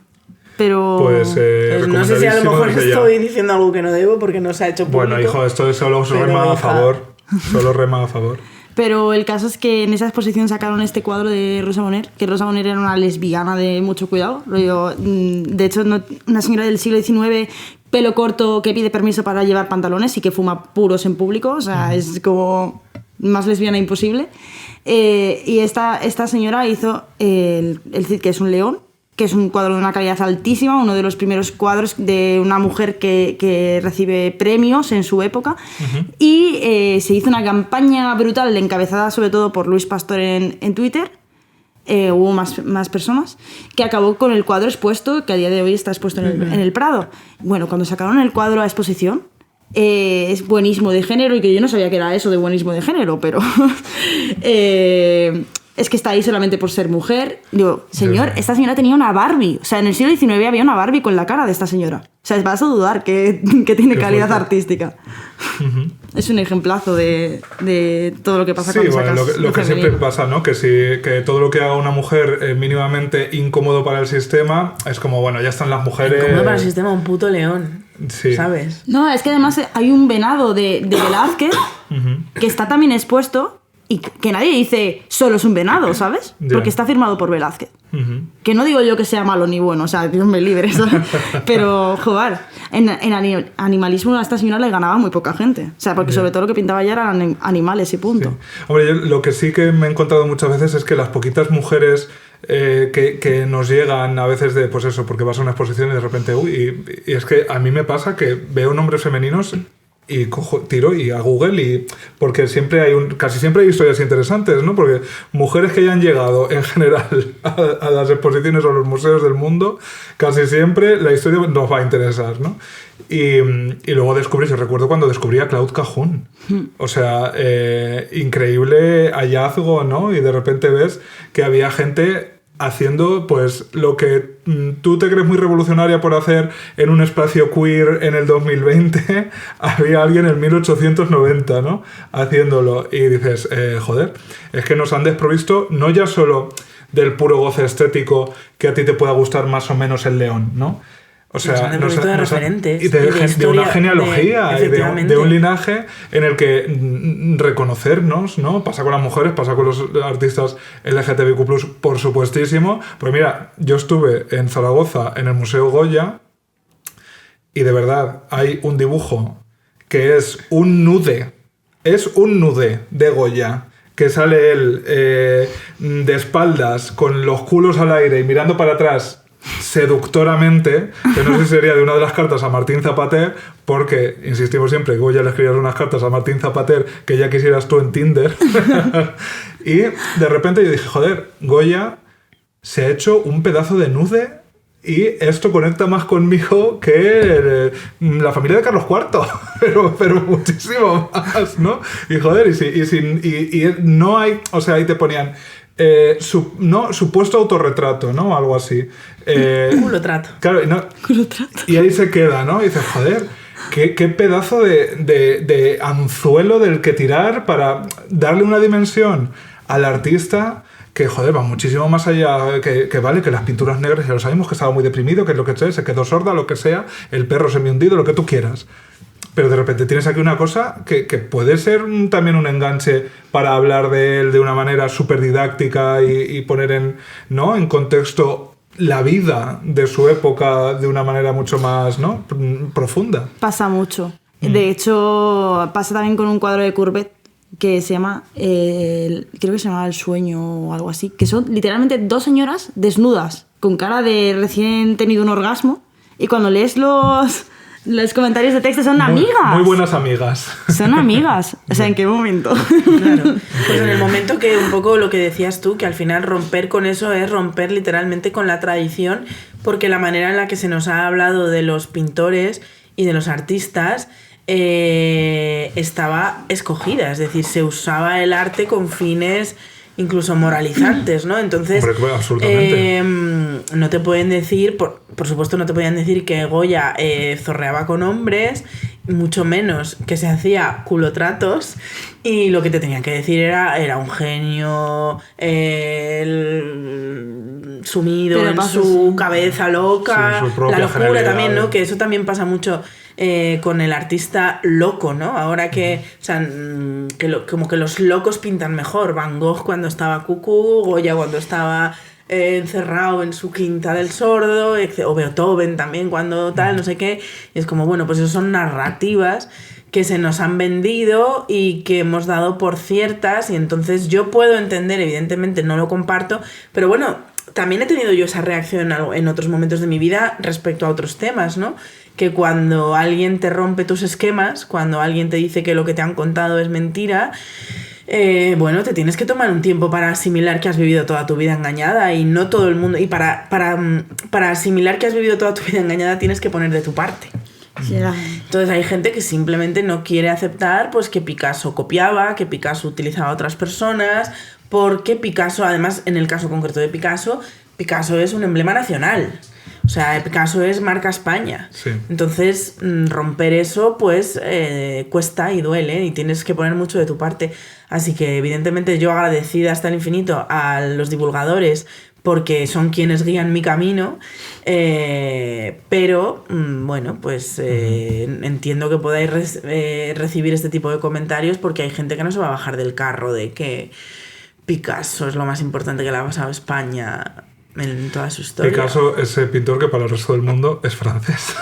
Pero... Pues no sé si a lo mejor estoy diciendo algo que no debo porque no se ha hecho público. Bueno, hijo, esto es solo rema a favor. Solo rema a favor. Pero el caso es que en esa exposición sacaron este cuadro de Rosa Bonheur, que Rosa Bonheur era una lesbiana de mucho cuidado. De hecho, una señora del siglo XIX, pelo corto, que pide permiso para llevar pantalones y que fuma puros en público. O sea, es como más lesbiana imposible. Y esta señora hizo el Cid, que es un león, que es un cuadro de una calidad altísima, uno de los primeros cuadros de una mujer que recibe premios en su época. Y se hizo una campaña brutal, encabezada sobre todo por Luis Pastor en Twitter. Hubo más personas, que acabó con el cuadro expuesto, que a día de hoy está expuesto en el Prado. Bueno, cuando sacaron el cuadro a exposición, es buenismo de género, y que yo no sabía que era eso de buenismo de género, pero es que está ahí solamente por ser mujer. Digo, señor, esta señora tenía una Barbie. O sea, en el siglo XIX había una Barbie con la cara de esta señora. O sea, vas a dudar que tiene calidad artística. Es un ejemplazo de todo lo que pasa cuando sacas lo que siempre pasa, ¿no? Que todo lo que haga una mujer mínimamente incómodo para el sistema es como, bueno, ya están las mujeres... Incómodo para el sistema, un puto león. Sí. ¿Sabes? No, es que además hay un venado de Velázquez que está también expuesto y que nadie dice solo es un venado, ¿sabes? Porque está firmado por Velázquez. Que no digo yo que sea malo ni bueno, o sea, Dios me libre, ¿sabes? Pero, joder, en animalismo a esta señora le ganaba muy poca gente. O sea, porque sobre todo lo que pintaba ya eran animales y punto. Sí. Hombre, yo lo que sí que me he encontrado muchas veces es que las poquitas mujeres que nos llegan a veces de, pues eso, porque vas a una exposición y de repente, y es que a mí me pasa que veo nombres femeninos y tiro y a Google y porque casi siempre hay historias interesantes, ¿no? Porque mujeres que ya han llegado en general a las exposiciones o a los museos del mundo, casi siempre la historia nos va a interesar, ¿no? Y luego yo recuerdo cuando descubrí a Claude Cajun. O sea, increíble hallazgo, ¿no? Y de repente ves que había gente haciendo pues lo que tú te crees muy revolucionaria por hacer en un espacio queer en el 2020, había alguien en 1890, ¿no? Haciéndolo. Y dices, joder, es que nos han desprovisto no ya solo del puro goce estético que a ti te pueda gustar más o menos el león, ¿no? O sea, de referentes y de una genealogía y de un linaje en el que reconocernos, ¿no? Pasa con las mujeres, pasa con los artistas LGTBIQ+, por supuestísimo. Pues mira, yo estuve en Zaragoza en el Museo Goya y de verdad hay un dibujo que es un nude de Goya, que sale él de espaldas con los culos al aire y mirando para atrás seductoramente, que no sé si sería de una de las cartas a Martín Zapater, porque, insistimos siempre, Goya le escribías unas cartas a Martín Zapater que ya quisieras tú en Tinder. Y de repente yo dije, joder, Goya se ha hecho un pedazo de nude y esto conecta más conmigo que la familia de Carlos IV, pero muchísimo más, ¿no? Y joder, y no hay, o sea, ahí te ponían supuesto autorretrato, ¿no? Algo así. Culotrato. Claro, y ahí se queda, ¿no? Y dices, joder, qué pedazo de anzuelo del que tirar para darle una dimensión al artista que, joder, va muchísimo más allá, que vale, que las pinturas negras ya lo sabemos, que estaba muy deprimido, que es lo que sea, se quedó sorda, lo que sea, el perro semi-hundido, lo que tú quieras. Pero de repente tienes aquí una cosa que puede ser también un enganche para hablar de él de una manera súper didáctica y poner en contexto la vida de su época de una manera mucho más, ¿no? Profunda. Pasa mucho. De hecho, pasa también con un cuadro de Courbet que se llama, creo que se llama El sueño o algo así, que son literalmente dos señoras desnudas, con cara de recién tenido un orgasmo, y cuando lees los comentarios de texto son amigas. Muy buenas amigas. Son amigas. O sea, ¿en qué momento? Claro. Pues en el momento que un poco lo que decías tú, que al final romper con eso es romper literalmente con la tradición, porque la manera en la que se nos ha hablado de los pintores y de los artistas estaba escogida. Es decir, se usaba el arte con fines incluso moralizantes, ¿no? Entonces, hombre, absolutamente. No te pueden decir, por supuesto no te podían decir que Goya zorreaba con hombres, mucho menos que se hacía culotratos, y lo que te tenían que decir era un genio sumido pero en su cabeza loca, sí, su propia la locura genialidad. también, ¿no? Que eso también pasa mucho con el artista loco, ¿no? Ahora que, o sea, como que los locos pintan mejor. Van Gogh cuando estaba cucú, Goya cuando estaba encerrado en su quinta del sordo, o Beethoven también cuando tal, no sé qué. Y es como, bueno, pues eso son narrativas que se nos han vendido y que hemos dado por ciertas, y entonces yo puedo entender, evidentemente no lo comparto, pero bueno, también he tenido yo esa reacción en otros momentos de mi vida respecto a otros temas, ¿no? Que cuando alguien te rompe tus esquemas, cuando alguien te dice que lo que te han contado es mentira, bueno, te tienes que tomar un tiempo para asimilar que has vivido toda tu vida engañada, y no todo el mundo, y para asimilar que has vivido toda tu vida engañada tienes que poner de tu parte. Sí, Entonces hay gente que simplemente no quiere aceptar pues que Picasso copiaba, que Picasso utilizaba a otras personas, porque Picasso, además en el caso concreto de Picasso es un emblema nacional. O sea, Picasso es marca España. Sí. Entonces, romper eso, pues, cuesta y duele y tienes que poner mucho de tu parte. Así que, evidentemente, yo agradecida hasta el infinito a los divulgadores porque son quienes guían mi camino, pero, bueno, pues entiendo que podáis recibir este tipo de comentarios porque hay gente que no se va a bajar del carro de que Picasso es lo más importante que le ha pasado a España en toda su historia. Picasso es el pintor que para el resto del mundo es francés.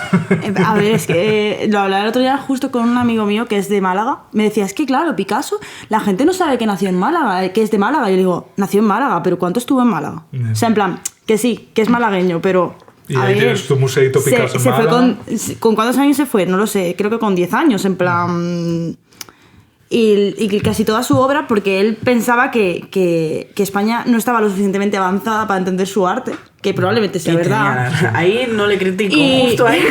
A ver, es que lo hablaba el otro día justo con un amigo mío que es de Málaga. Me decía, es que claro, Picasso, la gente no sabe que nació en Málaga, que es de Málaga. Yo le digo, nació en Málaga, pero ¿cuánto estuvo en Málaga? O sea, en plan, que sí, que es malagueño, pero... Y ahí tienes tu museito Picasso en Málaga. ¿Con cuántos años se fue? No lo sé, creo que con 10 años, en plan... Y casi toda su obra, porque él pensaba que España no estaba lo suficientemente avanzada para entender su arte, que probablemente sea verdad. Ahí no le critico, justo ahí.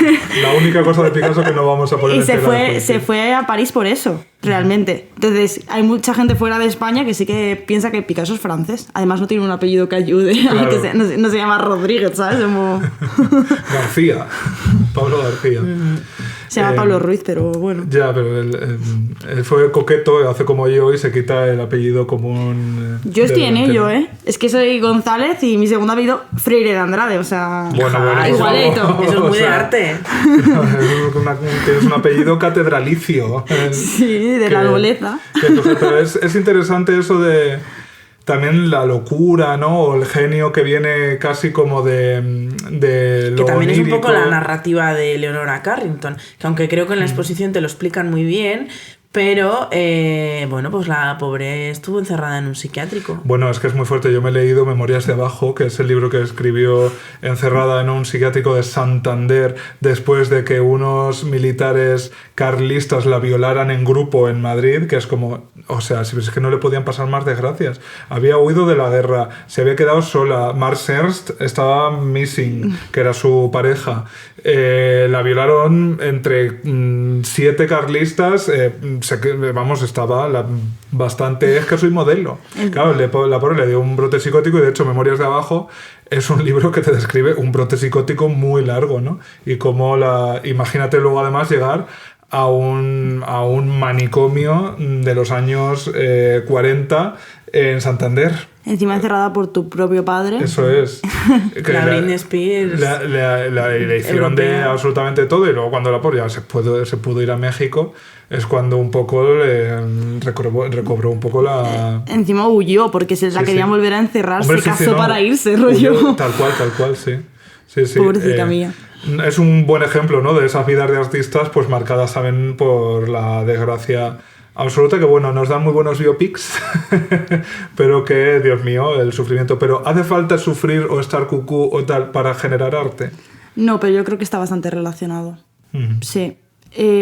La única cosa de Picasso que no vamos a poner y en se fue a París por eso, realmente. Entonces, hay mucha gente fuera de España que sí que piensa que Picasso es francés. Además, no tiene un apellido que ayude, claro. Que no se llama Rodríguez, ¿sabes? Como... García, Pablo García. Se llama Pablo Ruiz, pero bueno. Ya, pero él fue coqueto, hace como yo y se quita el apellido común. Yo estoy en ello, ¿eh? Es que soy González y mi segundo apellido Freire de Andrade, o sea... Bueno, igualito. Eso es muy de arte. Tienes un apellido catedralicio. Sí, de la nobleza. Pero es interesante eso de... También la locura, ¿no? O el genio que viene casi como de lo que también onírico. es un poco la narrativa de Leonora Carrington, que aunque creo que en la exposición te lo explican muy bien, pero bueno, pues la pobre estuvo encerrada en un psiquiátrico. Bueno, es que es muy fuerte. Yo me he leído Memorias de Abajo, que es el libro que escribió encerrada en un psiquiátrico de Santander después de que unos militares carlistas la violaran en grupo en Madrid, que es como... O sea, si es que no le podían pasar más desgracias. Había huido de la guerra, se había quedado sola. Marx Ernst estaba missing, que era su pareja. La violaron entre 7 carlistas. Estaba bastante... Es que soy modelo. Claro, la pobre le dio un brote psicótico y de hecho Memorias de Abajo es un libro que te describe un brote psicótico muy largo, ¿no? Y cómo imagínate luego además llegar a un manicomio de los años 40 en Santander. Encima encerrada por tu propio padre. Eso es. La Britney Spears. Le hicieron de absolutamente todo y luego cuando la pobre ya se pudo ir a México es cuando un poco recobró un poco la... Encima huyó porque se la querían volver a encerrar. Hombre, se casó para irse, rollo. Huyó, tal cual, sí. Sí. Pobrecita mía. Es un buen ejemplo, ¿no? De esas vidas de artistas pues marcadas también por la desgracia absoluta, que bueno, nos dan muy buenos biopics, pero que, Dios mío, el sufrimiento. Pero ¿hace falta sufrir o estar cucú o tal para generar arte? No, pero yo creo que está bastante relacionado. Sí,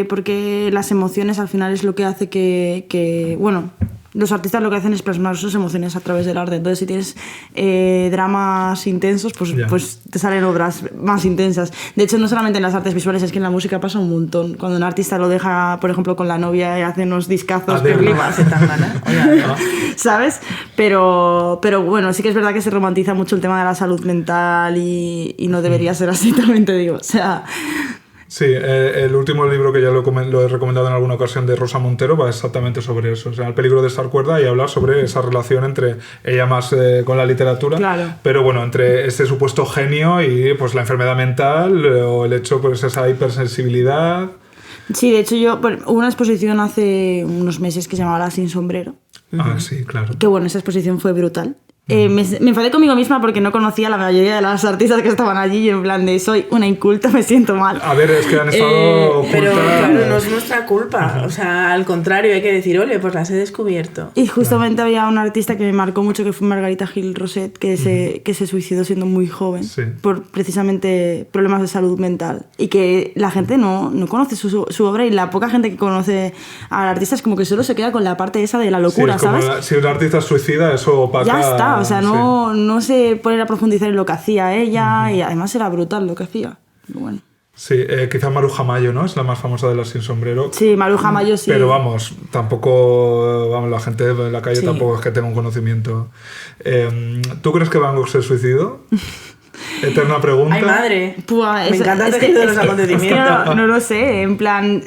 porque las emociones al final es lo que hace que bueno... Los artistas lo que hacen es plasmar sus emociones a través del arte. Entonces, si tienes dramas intensos, pues te salen obras más intensas. De hecho, no solamente en las artes visuales, es que en la música pasa un montón. Cuando un artista lo deja, por ejemplo, con la novia y hace unos discazos que flipas, ¿sabes? Pero bueno, sí que es verdad que se romantiza mucho el tema de la salud mental y no debería ser así, también te digo. O sea... Sí, el último libro que ya lo he recomendado en alguna ocasión de Rosa Montero va exactamente sobre eso, o sea, el peligro de estar cuerda y hablar sobre esa relación entre ella más con la literatura, claro. Pero bueno, entre ese supuesto genio y pues la enfermedad mental o el hecho pues esa hipersensibilidad. Sí, de hecho hubo una exposición hace unos meses que se llamaba La Sin Sombrero. Ah, sí, claro. Que bueno, esa exposición fue brutal. Me enfadé conmigo misma porque no conocía a la mayoría de las artistas que estaban allí y en plan de soy una inculta, me siento mal. A ver, es que han estado ocultas. Pero claro, no es nuestra culpa. O sea, al contrario, hay que decir, ole, pues las he descubierto. Y justamente había una artista que me marcó mucho que fue Margarita Gil Roset, que se suicidó siendo muy joven, sí, por precisamente problemas de salud mental. Y que la gente no conoce su obra y la poca gente que conoce al artista es como que solo se queda con la parte esa de la locura, sí, es como ¿sabes? Si un artista suicida, eso opaca. Ya está. O sea, sí, no se pone a profundizar en lo que hacía ella y además era brutal lo que hacía. Bueno. Sí, quizá Maruja Mayo, ¿no? Es la más famosa de las sin sombrero. Sí, Maruja Mayo sí. Pero vamos, tampoco, vamos, la gente de la calle tampoco es que tenga un conocimiento. ¿Tú crees que Van Gogh se suicidó? Eterna pregunta. ¡Ay, madre! Pua, Me encanta el tejido de los acontecimientos. No lo sé, en plan,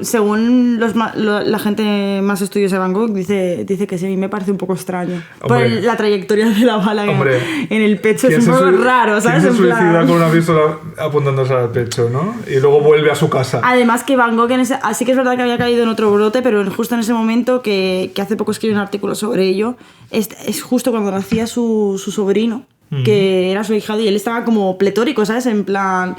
según la gente más estudios de Van Gogh, dice que sí, a mí me parece un poco extraño. Hombre, por la trayectoria de la bala en el pecho es un poco raro, ¿sabes? ¿Quién se suicida con una pistola apuntándose al pecho, no? Y luego vuelve a su casa. Además que Van Gogh, sí que es verdad que había caído en otro brote, pero justo en ese momento, que hace poco escribí un artículo sobre ello, es justo cuando nacía su sobrino, que era su hijado, y él estaba como pletórico, ¿sabes? En plan,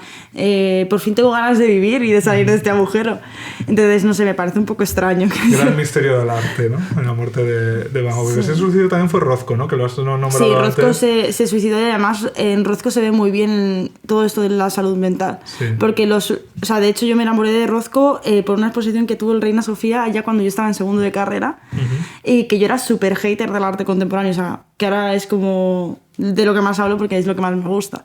por fin tengo ganas de vivir y de salir de este agujero. Entonces, no sé, me parece un poco extraño. Gran misterio del arte, ¿no? En la muerte de Van Gogh. Sí. Ese suicidio también fue Rothko, ¿no? Que lo has nombrado sí, Rothko antes. se suicidó, y además en Rothko se ve muy bien todo esto de la salud mental. Sí. Porque de hecho yo me enamoré de Rothko por una exposición que tuvo el Reina Sofía ya cuando yo estaba en segundo de carrera, y que yo era súper hater del arte contemporáneo, o sea, que ahora es como de lo que más hablo porque es lo que más me gusta.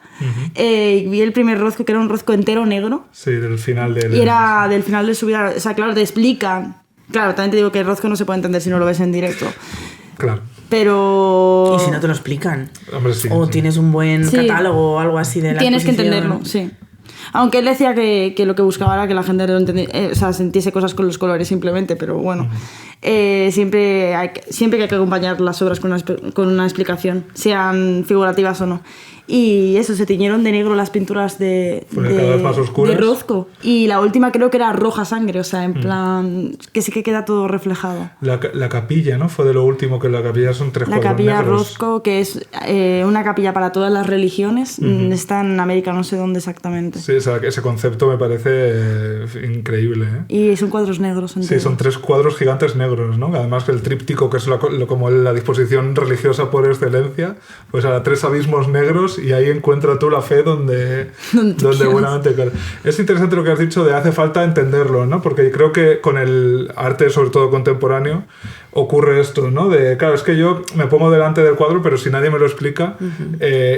Vi el primer Rothko, que era un Rothko entero negro. Sí, del final y era del final de su vida. O sea, claro, te explican. Claro, también te digo que Rothko no se puede entender si no lo ves en directo. Claro. Pero... ¿Y si no te lo explican? Hombre, sí, o sí. tienes un buen catálogo o algo así de la Tienes exposición. que entenderlo, sí. Aunque él decía que lo que buscaba era que la gente lo o sea, sintiese cosas con los colores simplemente, pero bueno, siempre hay que acompañar las obras con una explicación, sean figurativas o no. Y eso, se tiñeron de negro las pinturas de cada vez más oscuras. De Rothko. Y la última creo que era roja sangre, o sea, en plan, que sí que queda todo reflejado. La capilla, ¿no? Fue de lo último, que la capilla son 3 cuadros negros. La capilla Rothko, que es una capilla para todas las religiones, está en América, no sé dónde exactamente. Sí, o sea, ese concepto me parece increíble, ¿eh? Y son cuadros negros. Sí, son 3 cuadros gigantes negros, ¿no? Además que el tríptico, que es como la disposición religiosa por excelencia, pues a 3 abismos negros, y ahí encuentra tú la fe donde buenamente... Es interesante lo que has dicho de hace falta entenderlo, ¿no? Porque creo que con el arte, sobre todo contemporáneo, ocurre esto, ¿no? Claro, es que yo me pongo delante del cuadro, pero si nadie me lo explica,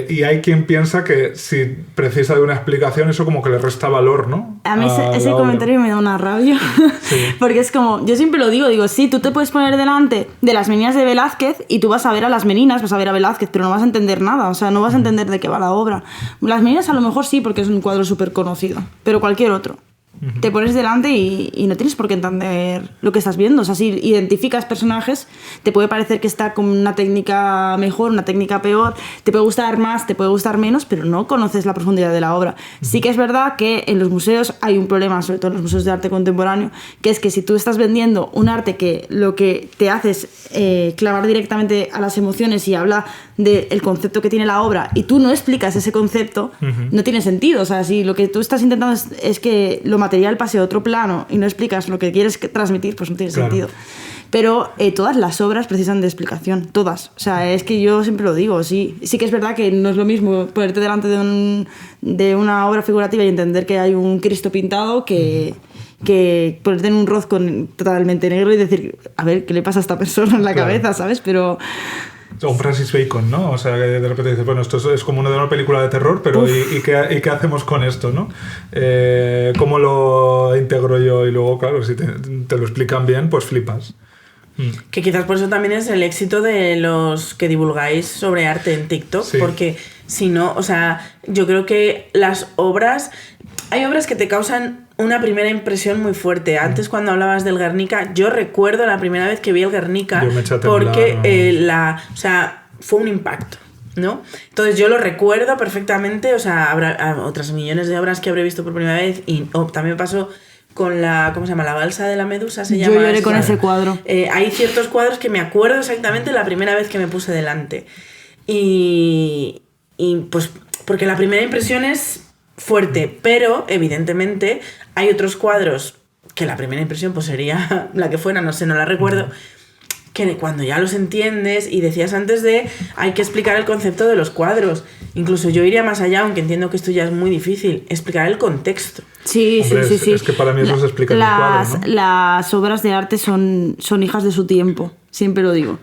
y hay quien piensa que si precisa de una explicación, eso como que le resta valor, ¿no? A mí ese comentario me da una rabia, sí. Porque es como, yo siempre lo digo, sí, tú te puedes poner delante de las meninas de Velázquez y tú vas a ver a las meninas, vas a ver a Velázquez, pero no vas a entender nada, o sea, no vas a entender de qué va la obra. Las meninas a lo mejor sí, porque es un cuadro súper conocido, pero cualquier otro. Te pones delante y no tienes por qué entender lo que estás viendo. O sea, si identificas personajes, te puede parecer que está con una técnica mejor, una técnica peor, te puede gustar más, te puede gustar menos, pero no conoces la profundidad de la obra. Sí que es verdad que en los museos hay un problema, sobre todo en los museos de arte contemporáneo, que es que si tú estás vendiendo un arte que lo que te hace es clavar directamente a las emociones y habla del concepto que tiene la obra, y tú no explicas ese concepto, no tiene sentido. O sea, si lo que tú estás intentando es que lo material pase a otro plano y no explicas lo que quieres transmitir, pues no tiene sentido. Pero todas las obras precisan de explicación, todas. O sea, es que yo siempre lo digo, sí que es verdad que no es lo mismo ponerte delante de una obra figurativa y entender que hay un Cristo pintado que ponerte en un Rothko totalmente negro y decir, a ver, ¿qué le pasa a esta persona en la cabeza, ¿sabes? Pero... O un Francis Bacon, ¿no? O sea, que de repente dices, bueno, esto es como una película de terror, pero ¿y qué hacemos con esto, no? ¿Cómo lo integro yo? Y luego, claro, si te lo explican bien, pues flipas. Que quizás por eso también es el éxito de los que divulgáis sobre arte en TikTok, sí. Porque si no, o sea, yo creo que las obras... Hay obras que te causan una primera impresión muy fuerte. Antes, cuando hablabas del Guernica, yo recuerdo la primera vez que vi el Guernica, porque o sea, fue un impacto, ¿no? Entonces yo lo recuerdo perfectamente, o sea, habrá otras millones de obras que habré visto por primera vez, y también me pasó con la, ¿cómo se llama? La balsa de la Medusa, se llama. Yo lloré con ese cuadro. Hay ciertos cuadros que me acuerdo exactamente la primera vez que me puse delante. Y pues, porque la primera impresión es fuerte, pero evidentemente hay otros cuadros que la primera impresión pues sería la que fuera, no sé, no la recuerdo, que cuando ya los entiendes, y decías antes hay que explicar el concepto de los cuadros, incluso yo iría más allá, aunque entiendo que esto ya es muy difícil, explicar el contexto. Sí. Es que para mí eso se explica en el cuadro, ¿no? Las obras de arte son hijas de su tiempo, siempre lo digo.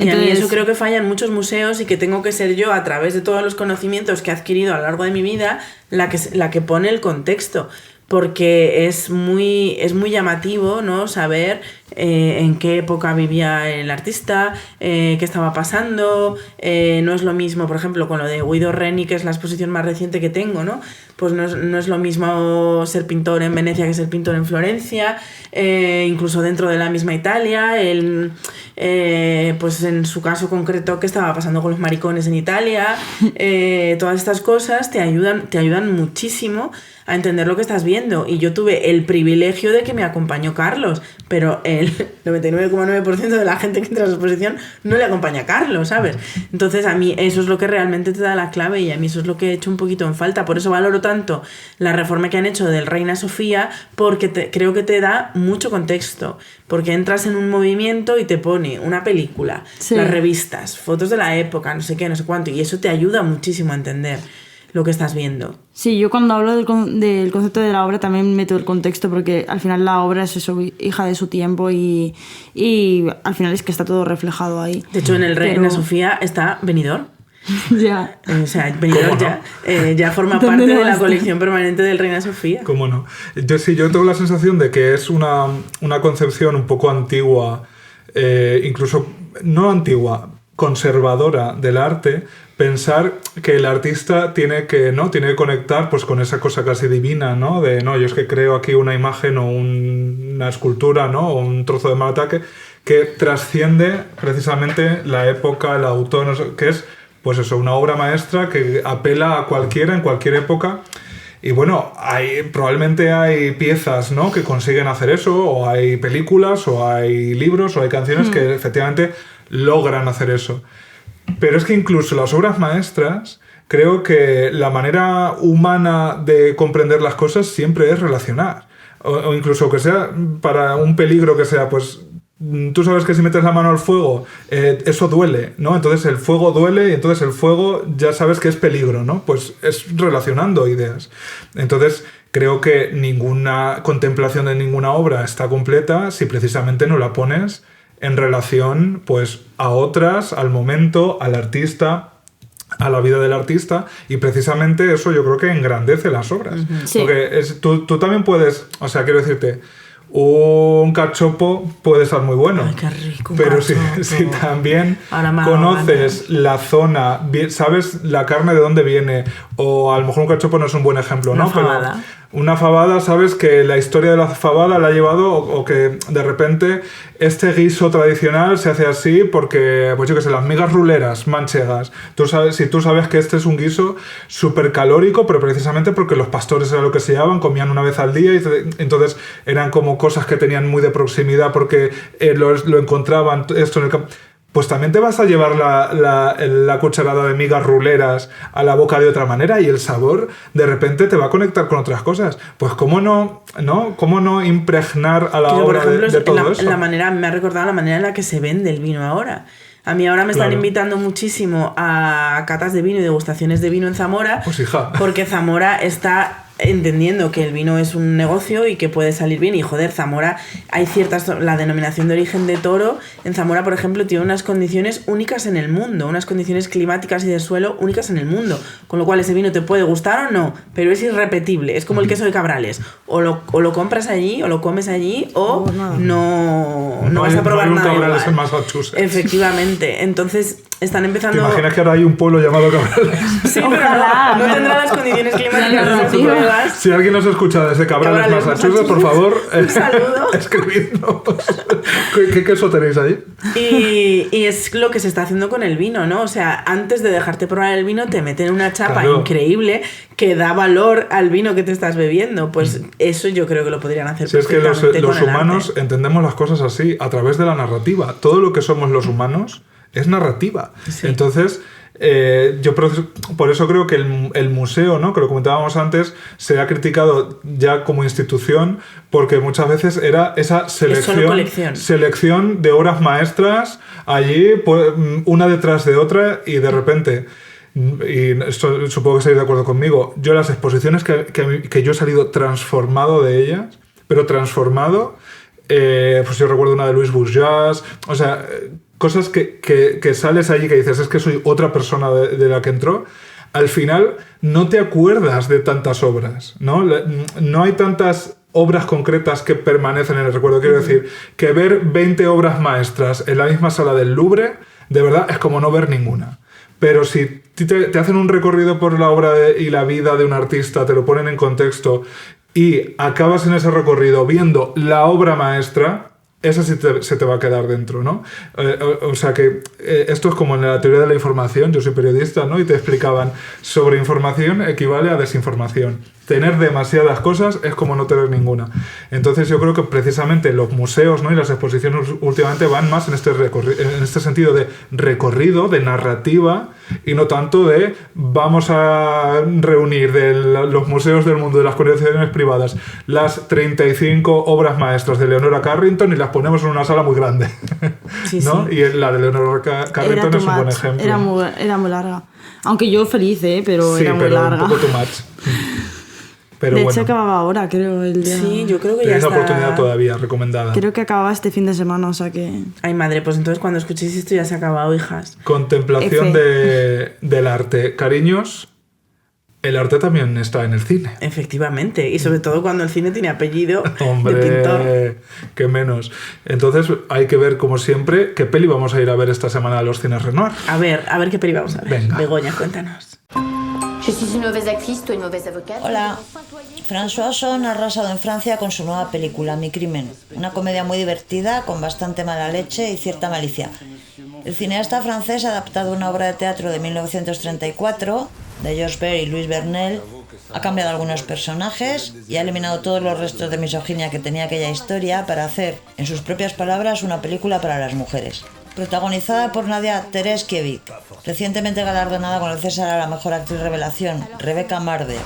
Entonces, y a mí eso creo que falla en muchos museos y que tengo que ser yo, a través de todos los conocimientos que he adquirido a lo largo de mi vida, la que pone el contexto. Porque es muy llamativo, ¿no? Saber en qué época vivía el artista, qué estaba pasando. No es lo mismo, por ejemplo, con lo de Guido Reni, que es la exposición más reciente que tengo, ¿no? Pues no es lo mismo ser pintor en Venecia que ser pintor en Florencia, incluso dentro de la misma Italia. Pues en su caso concreto, qué estaba pasando con los maricones en Italia. Todas estas cosas te ayudan muchísimo a entender lo que estás viendo. Y yo tuve el privilegio de que me acompañó Carlos, pero el 99,9% de la gente que entra a la exposición no le acompaña a Carlos, ¿sabes? Entonces a mí eso es lo que realmente te da la clave y a mí eso es lo que he hecho un poquito en falta. Por eso valoro tanto la reforma que han hecho del Reina Sofía, porque creo que te da mucho contexto, porque entras en un movimiento y te pone una película, las revistas, fotos de la época, no sé qué, no sé cuánto, y eso te ayuda muchísimo a entender lo que estás viendo. Sí, yo cuando hablo del concepto de la obra también meto el contexto, porque al final la obra es eso, hija de su tiempo y al final es que está todo reflejado ahí. De hecho, en el Reina Sofía está Benidorm. Ya. O sea, Benidorm ya forma parte de la colección permanente del Reina Sofía. ¿Cómo no? Yo tengo la sensación de que es una concepción un poco antigua, incluso no antigua, conservadora del arte, pensar que el artista tiene que conectar pues con esa cosa casi divina, ¿no? Yo es que creo aquí una imagen o una escultura, ¿no? O un trozo de mata que trasciende precisamente la época, el autor, no sé, que es pues eso, una obra maestra que apela a cualquiera en cualquier época. Y bueno, probablemente hay piezas, ¿no? que consiguen hacer eso, o hay películas, o hay libros, o hay canciones que efectivamente logran hacer eso. Pero es que incluso las obras maestras, creo que la manera humana de comprender las cosas siempre es relacionar. O incluso que sea para un peligro que sea, pues tú sabes que si metes la mano al fuego, eso duele, ¿no? Entonces el fuego duele y entonces el fuego ya sabes que es peligro, ¿no? Pues es relacionando ideas. Entonces creo que ninguna contemplación de ninguna obra está completa si precisamente no la pones en relación pues a otras, al momento, al artista, a la vida del artista, y precisamente eso yo creo que engrandece las obras. Sí. Porque tú también puedes, o sea, quiero decirte, un cachopo puede estar muy bueno. Ay, qué rico. Pero si también conoces la zona, sabes la carne de dónde viene, o a lo mejor un cachopo no es un buen ejemplo, ¿no? Una fabada. Pero una fabada, sabes que la historia de la fabada la ha llevado, o que de repente este guiso tradicional se hace así porque, pues yo qué sé, las migas ruleras manchegas. Si tú sabes que este es un guiso súper calórico, pero precisamente porque los pastores era lo que se llevaban, comían una vez al día, y entonces eran como cosas que tenían muy de proximidad porque lo encontraban esto en el campo. Pues también te vas a llevar la cucharada de migas ruleras a la boca de otra manera y el sabor de repente te va a conectar con otras cosas. Pues ¿cómo no impregnar a la obra de todo eso? Me ha recordado la manera en la que se vende el vino ahora. A mí ahora me están invitando muchísimo a catas de vino y degustaciones de vino en Zamora. Pues hija. Porque Zamora está entendiendo que el vino es un negocio y que puede salir bien. Y joder, Zamora, hay la denominación de origen de Toro en Zamora, por ejemplo, tiene unas condiciones únicas en el mundo, unas condiciones climáticas y de suelo únicas en el mundo, con lo cual ese vino te puede gustar o no, pero es irrepetible, es como el queso de Cabrales, o lo compras allí, o lo comes allí, o no vas a probar nada igual. En Massachusetts. Efectivamente, entonces están empezando... ¿Te imaginas que ahora hay un pueblo llamado Cabrales? Sí, pero no tendrá las condiciones climáticas de Si alguien nos escucha desde Cabrales, Massachusetts, por favor, escribidnos. ¿Qué queso tenéis allí? Y es lo que se está haciendo con el vino, ¿no? O sea, antes de dejarte probar el vino, te meten una chapa increíble que da valor al vino que te estás bebiendo. Pues eso yo creo que lo podrían hacer perfectamente. Es que los humanos entendemos las cosas así, a través de la narrativa. Todo lo que somos los humanos es narrativa. Sí. Entonces... yo por eso creo que el museo, ¿no? Que lo comentábamos antes, se ha criticado ya como institución porque muchas veces era esa selección de obras maestras allí, pues, una detrás de otra, y de repente, y esto supongo que estáis de acuerdo conmigo, yo las exposiciones que yo he salido transformado de ellas, pero transformado, pues yo recuerdo una de Louis Bourgeois, o sea... cosas que sales allí que dices, es que soy otra persona de la que entró, al final no te acuerdas de tantas obras, ¿no? No hay tantas obras concretas que permanecen en el recuerdo. Quiero decir, que ver 20 obras maestras en la misma sala del Louvre, de verdad, es como no ver ninguna. Pero si te hacen un recorrido por la obra y la vida de un artista, te lo ponen en contexto y acabas en ese recorrido viendo la obra maestra, esa sí se te va a quedar dentro, ¿no? O sea que esto es como en la teoría de la información. Yo soy periodista, ¿no? Y te explicaban, sobreinformación equivale a desinformación. Tener demasiadas cosas es como no tener ninguna. Entonces yo creo que precisamente los museos, ¿no? Y las exposiciones últimamente van más en este sentido de recorrido, de narrativa, y no tanto de vamos a reunir de los museos del mundo, de las colecciones privadas, las 35 obras maestras de Leonora Carrington y las ponemos en una sala muy grande. Sí, ¿no? Sí. Y la de Leonora Carrington es un buen ejemplo. Era muy larga. Aunque yo feliz, pero sí, era muy larga. Un poco too much. Pero de bueno, hecho acababa ahora, creo, el día. Sí, yo creo que ya está. Tienes la oportunidad todavía, recomendada. Creo que acababa este fin de semana, o sea que... Ay, madre, pues entonces cuando escuchéis esto ya se ha acabado, hijas. Contemplación del arte. Cariños, el arte también está en el cine. Efectivamente, y sobre todo cuando el cine tiene apellido Hombre, de pintor. Qué menos. Entonces hay que ver, como siempre, qué peli vamos a ir a ver esta semana a los cines Renoir. A ver qué peli vamos a ver. Venga. Begoña, cuéntanos. Je suis une mauvaise actrice, toi une mauvaise avocate. Hola. François Ozon ha arrasado en Francia con su nueva película, Mi crimen. Una comedia muy divertida, con bastante mala leche y cierta malicia. El cineasta francés ha adaptado una obra de teatro de 1934, de Georges Bert y Louis Bernel, ha cambiado algunos personajes y ha eliminado todos los restos de misoginia que tenía aquella historia para hacer, en sus propias palabras, una película para las mujeres. Protagonizada por Nadia Tereshkiewicz, recientemente galardonada con el César a la mejor actriz revelación, Rebecca Marder,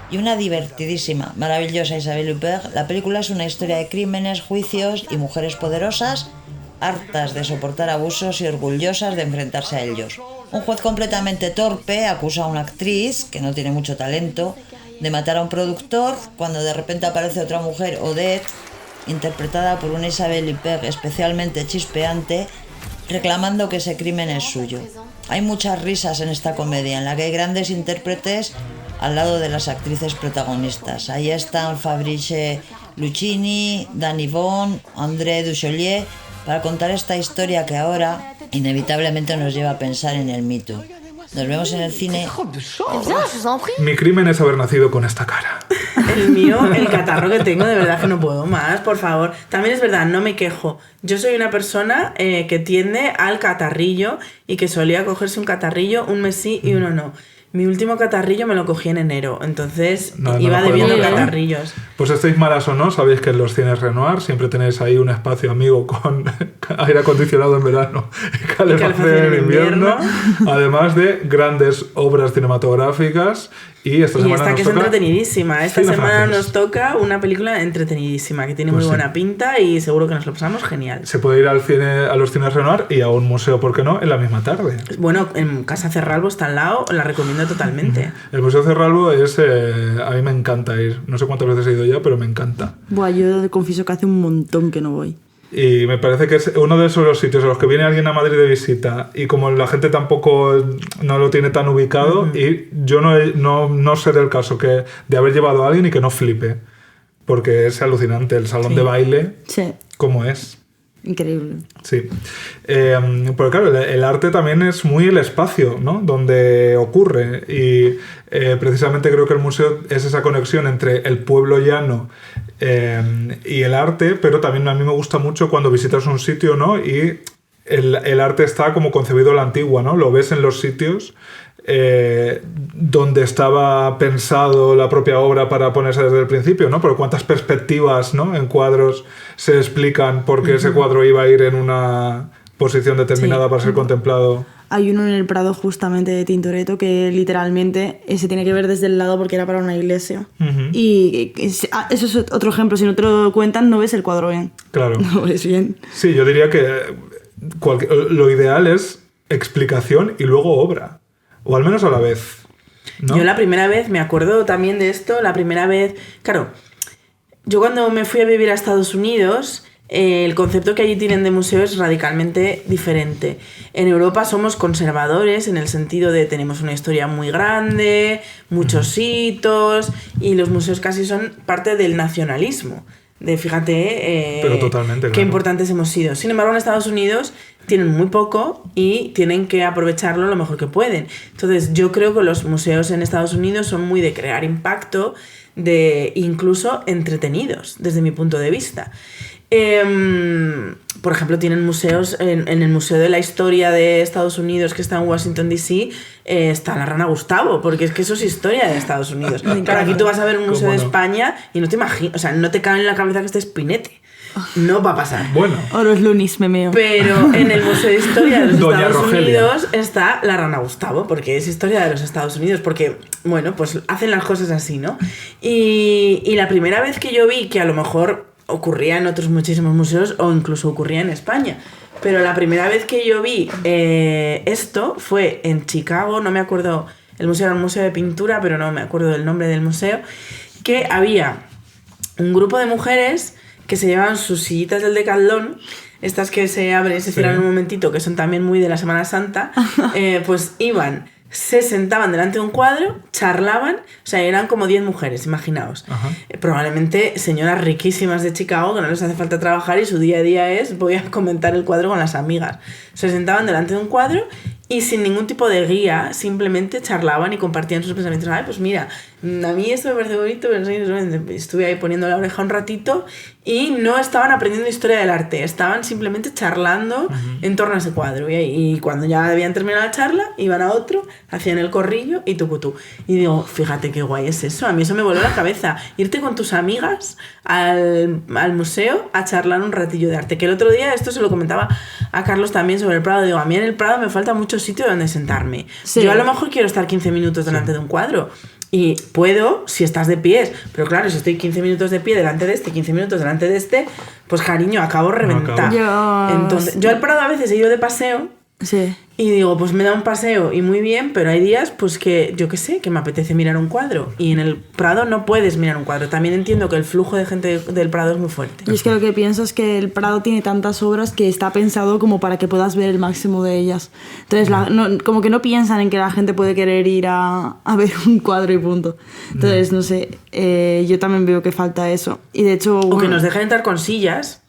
y una divertidísima, maravillosa Isabelle Huppert, la película es una historia de crímenes, juicios y mujeres poderosas, hartas de soportar abusos y orgullosas de enfrentarse a ellos. Un juez completamente torpe acusa a una actriz, que no tiene mucho talento, de matar a un productor cuando de repente aparece otra mujer, Odette, interpretada por una Isabelle Huppert especialmente chispeante, reclamando que ese crimen es suyo. Hay muchas risas en esta comedia, en la que hay grandes intérpretes al lado de las actrices protagonistas. Ahí están Fabrice Lucchini, Dany Boon, André Dussolier, para contar esta historia que ahora inevitablemente nos lleva a pensar en el Me Too. Nos vemos en el cine. Mi crimen es haber nacido con esta cara. El mío, el catarro que tengo, de verdad que no puedo más, por favor. También es verdad, no me quejo. Yo soy una persona que tiende al catarrillo y que solía cogerse un catarrillo un mes sí y uno no. Mi último catarrillo me lo cogí en enero, entonces iba debiendo catarrillos. Pues estéis malas o no, sabéis que en los cines Renoir siempre tenéis ahí un espacio amigo con aire acondicionado en verano y calefacción en invierno, además de grandes obras cinematográficas. Y esta que es entretenidísima. Esta semana nos toca una película entretenidísima que tiene muy buena pinta y seguro que nos lo pasamos genial. Se puede ir a los cines Renoir y a un museo, ¿por qué no?, en la misma tarde. Bueno, en Casa Cerralbo está al lado, la recomiendo totalmente. El Museo Cerralbo es... a mí me encanta ir. No sé cuántas veces he ido ya, pero me encanta. Buah, yo confieso que hace un montón que no voy. Y me parece que es uno de esos sitios a los que viene alguien a Madrid de visita y como la gente tampoco no lo tiene tan ubicado, y yo no sé del caso de haber llevado a alguien y que no flipe, porque es alucinante el salón de baile, cómo es. Increíble. Sí. Pero claro, el arte también es muy el espacio, ¿no?, donde ocurre. Y precisamente creo que el museo es esa conexión entre el pueblo llano y el arte, pero también a mí me gusta mucho cuando visitas un sitio, ¿no?, y el arte está como concebido a la antigua, ¿no? Lo ves en los sitios donde estaba pensado la propia obra para ponerse desde el principio, ¿no? Pero cuántas perspectivas, ¿no?, en cuadros se explican por qué ese cuadro iba a ir en una posición determinada para ser contemplado. Hay uno en el Prado justamente de Tintoretto que literalmente se tiene que ver desde el lado porque era para una iglesia. Y eso es otro ejemplo. Si no te lo cuentan, no ves el cuadro bien. Claro. No ves bien. Sí, yo diría que lo ideal es explicación y luego obra. O al menos a la vez, ¿no? Yo la primera vez, me acuerdo también de esto, la primera vez... Claro, yo cuando me fui a vivir a Estados Unidos... el concepto que allí tienen de museo es radicalmente diferente. En Europa somos conservadores en el sentido de tenemos una historia muy grande, muchos hitos, y los museos casi son parte del nacionalismo. De fíjate pero totalmente, qué claro. importantes hemos sido. Sin embargo, en Estados Unidos tienen muy poco y tienen que aprovecharlo lo mejor que pueden. Entonces, yo creo que los museos en Estados Unidos son muy de crear impacto, de incluso entretenidos, desde mi punto de vista. Por ejemplo, tienen museos, en el Museo de la Historia de Estados Unidos, que está en Washington DC, está la Rana Gustavo, porque es que eso es historia de Estados Unidos. Claro, aquí tú vas a ver un museo de España y no te imaginas, o sea, no te cabe en la cabeza que esté Spinetta. No va a pasar. Bueno. O los Lunis, me meo. Pero en el Museo de Historia de los Doña Estados Rogelia. Unidos está la Rana Gustavo, porque es historia de los Estados Unidos, porque, bueno, pues hacen las cosas así, ¿no? Y la primera vez que yo vi que a lo mejor ocurría en otros muchísimos museos o incluso ocurría en España, pero la primera vez que yo vi esto fue en Chicago, no me acuerdo, el museo era un museo de pintura, pero no me acuerdo del nombre del museo, que había un grupo de mujeres que se llevaban sus sillitas del Decathlon, estas que se abren y se cierran en un momentito, que son también muy de la Semana Santa, pues iban, se sentaban delante de un cuadro, charlaban, o sea, eran como 10 mujeres, imaginaos. Probablemente señoras riquísimas de Chicago que no les hace falta trabajar y su día a día es voy a comentar el cuadro con las amigas. Se sentaban delante de un cuadro y sin ningún tipo de guía, simplemente charlaban y compartían sus pensamientos. Ay, pues mira, a mí esto me parece bonito, pero estuve ahí poniendo la oreja un ratito y no estaban aprendiendo historia del arte, estaban simplemente charlando en torno a ese cuadro. Y cuando ya habían terminado la charla, iban a otro, hacían el corrillo y tucutú. Y digo, fíjate qué guay es eso, a mí eso me voló la cabeza. Irte con tus amigas al museo a charlar un ratillo de arte. Que el otro día, esto se lo comentaba a Carlos también sobre el Prado, digo, a mí en el Prado me falta mucho sitio donde sentarme. Sí. Yo a lo mejor quiero estar 15 minutos delante de un cuadro. Y puedo si estás de pies, pero claro, si estoy 15 minutos de pie delante de este, 15 minutos delante de este, pues cariño, acabo reventado. Entonces, yo al Prado a veces he ido de paseo. Sí. Y digo, pues me da un paseo y muy bien, pero hay días pues que, yo qué sé, que me apetece mirar un cuadro. Y en el Prado no puedes mirar un cuadro. También entiendo que el flujo de gente del Prado es muy fuerte. Y es que lo que pienso es que el Prado tiene tantas obras que está pensado como para que puedas ver el máximo de ellas. Entonces, como que no piensan en que la gente puede querer ir a ver un cuadro y punto. Entonces, no sé, yo también veo que falta eso. Y de hecho... O que nos dejen entrar con sillas.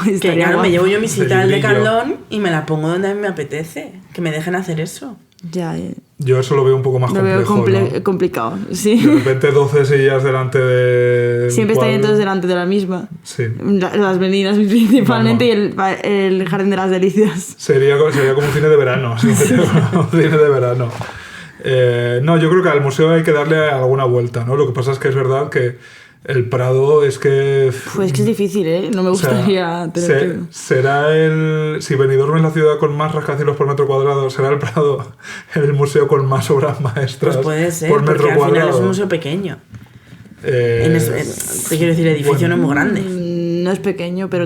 Que claro, me llevo yo mi cita al Decathlon y me la pongo donde a mí me apetece. Que me dejen hacer eso. Ya, yo eso lo veo un poco más complejo. ¿No? Complicado, sí. De repente 12 sillas delante de... Siempre están todos delante de la misma. Sí. Las meninas principalmente y el Jardín de las Delicias. Sería como un cine de verano. Un cine de verano. No, yo creo que al museo hay que darle alguna vuelta, ¿no? Lo que pasa es que es verdad que el Prado es que... Pues es que es difícil, ¿eh? No me gustaría tener será si Benidorm es la ciudad con más rascacielos por metro cuadrado, ¿será el Prado el museo con más obras maestras pues puede ser, por metro porque cuadrado? Al final es un museo pequeño. Te quiero decir, el edificio no es muy grande. No es pequeño, pero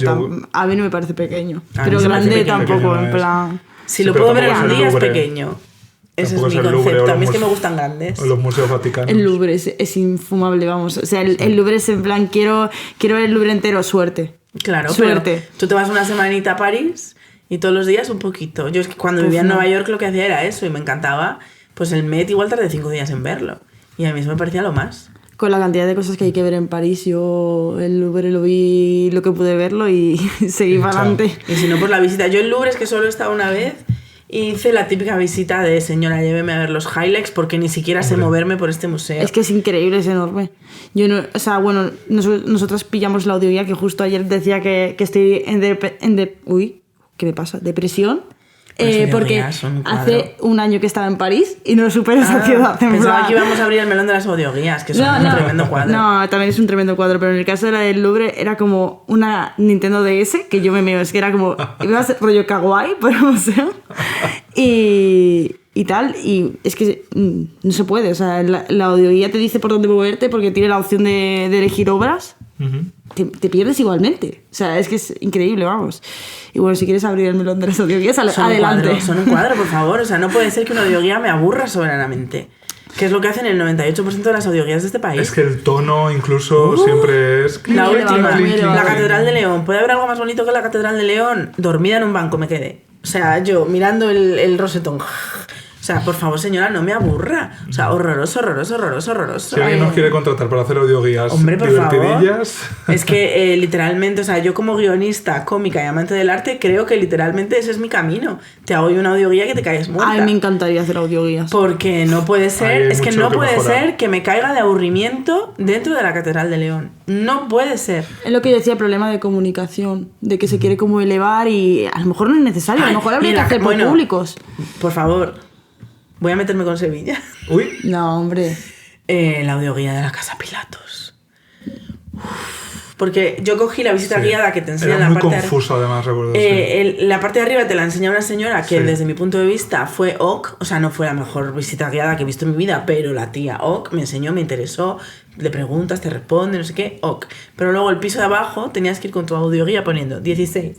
a mí no me parece pequeño. Pero grande pequeño, tampoco, en plan... Si lo puedo ver en un día es pequeño. Ese es mi concepto. A mí es que me gustan grandes. O los museos vaticanos. El Louvre es infumable, vamos. O sea, el Louvre es en plan, quiero ver el Louvre entero, suerte. Claro, suerte. Pero tú te vas una semanita a París y todos los días un poquito. Yo es que cuando vivía en Nueva York lo que hacía era eso y me encantaba. Pues el Met igual tardé 5 días en verlo. Y a mí eso me parecía lo más. Con la cantidad de cosas que hay que ver en París, yo el Louvre lo vi lo que pude verlo y seguí para adelante. Y si no, pues la visita. Yo el Louvre es que solo he estado una vez. Hice la típica visita de señora, lléveme a ver los highlights porque ni siquiera sé moverme por este museo. Es que es increíble, es enorme. Yo no, o sea, bueno, nosotros pillamos la audioguía que justo ayer decía que estoy uy, ¿qué me pasa? ¿Depresión? Porque hace un año que estaba en París y no supero esa ciudad. Pensaba que íbamos a abrir el melón de las audioguías, que es un tremendo cuadro. No, también es un tremendo cuadro, pero en el caso de la del Louvre era como una Nintendo DS, que yo me meo, es que era como, iba a ser rollo kawaii por el museo, y tal, y es que no se puede, o sea, la audioguía te dice por dónde moverte porque tiene la opción de elegir obras. Te pierdes igualmente. O sea, es que es increíble, vamos. Y bueno, si quieres abrir el melón de las audioguías, adelante. Son un cuadro, por favor. O sea, no puede ser que una audioguía me aburra soberanamente. Que es lo que hacen el 98% de las audioguías de este país. Es que el tono incluso siempre es... La Muy última, elevado, muy elevado. la Catedral de León. ¿Puede haber algo más bonito que la Catedral de León? Dormida en un banco me quedé. O sea, yo mirando el rosetón. O sea, por favor, señora, no me aburra. O sea, horroroso. Si alguien nos quiere contratar para hacer audioguías Hombre, por divertidillas... favor. Es que literalmente, o sea, yo como guionista, cómica y amante del arte, creo que literalmente ese es mi camino. Te hago yo una audioguía que te caes muerta. Ay, me encantaría hacer audioguías. Porque no puede ser, Hay es que mucho no que puede mejorar. ser que me caiga de aburrimiento dentro de la Catedral de León. No puede ser. Es lo que yo decía, el problema de comunicación, de que se quiere como elevar y a lo mejor no es necesario, a lo mejor habría que Mira, hacer por bueno, públicos. Por favor, voy a meterme con Sevilla. Uy, No, hombre. La audioguía de la Casa Pilatos. Porque yo cogí la visita sí. guiada que te enseña Era en la muy parte de confuso además, recuerdo. sí. la parte de arriba te la enseña una señora que Sí. desde mi punto de vista fue ok, o sea, no fue la mejor visita guiada que he visto en mi vida, pero la tía ok, me enseñó, me interesó, le preguntas, te responde, no sé qué, ok. Pero luego el piso de abajo tenías que ir con tu audioguía poniendo 16.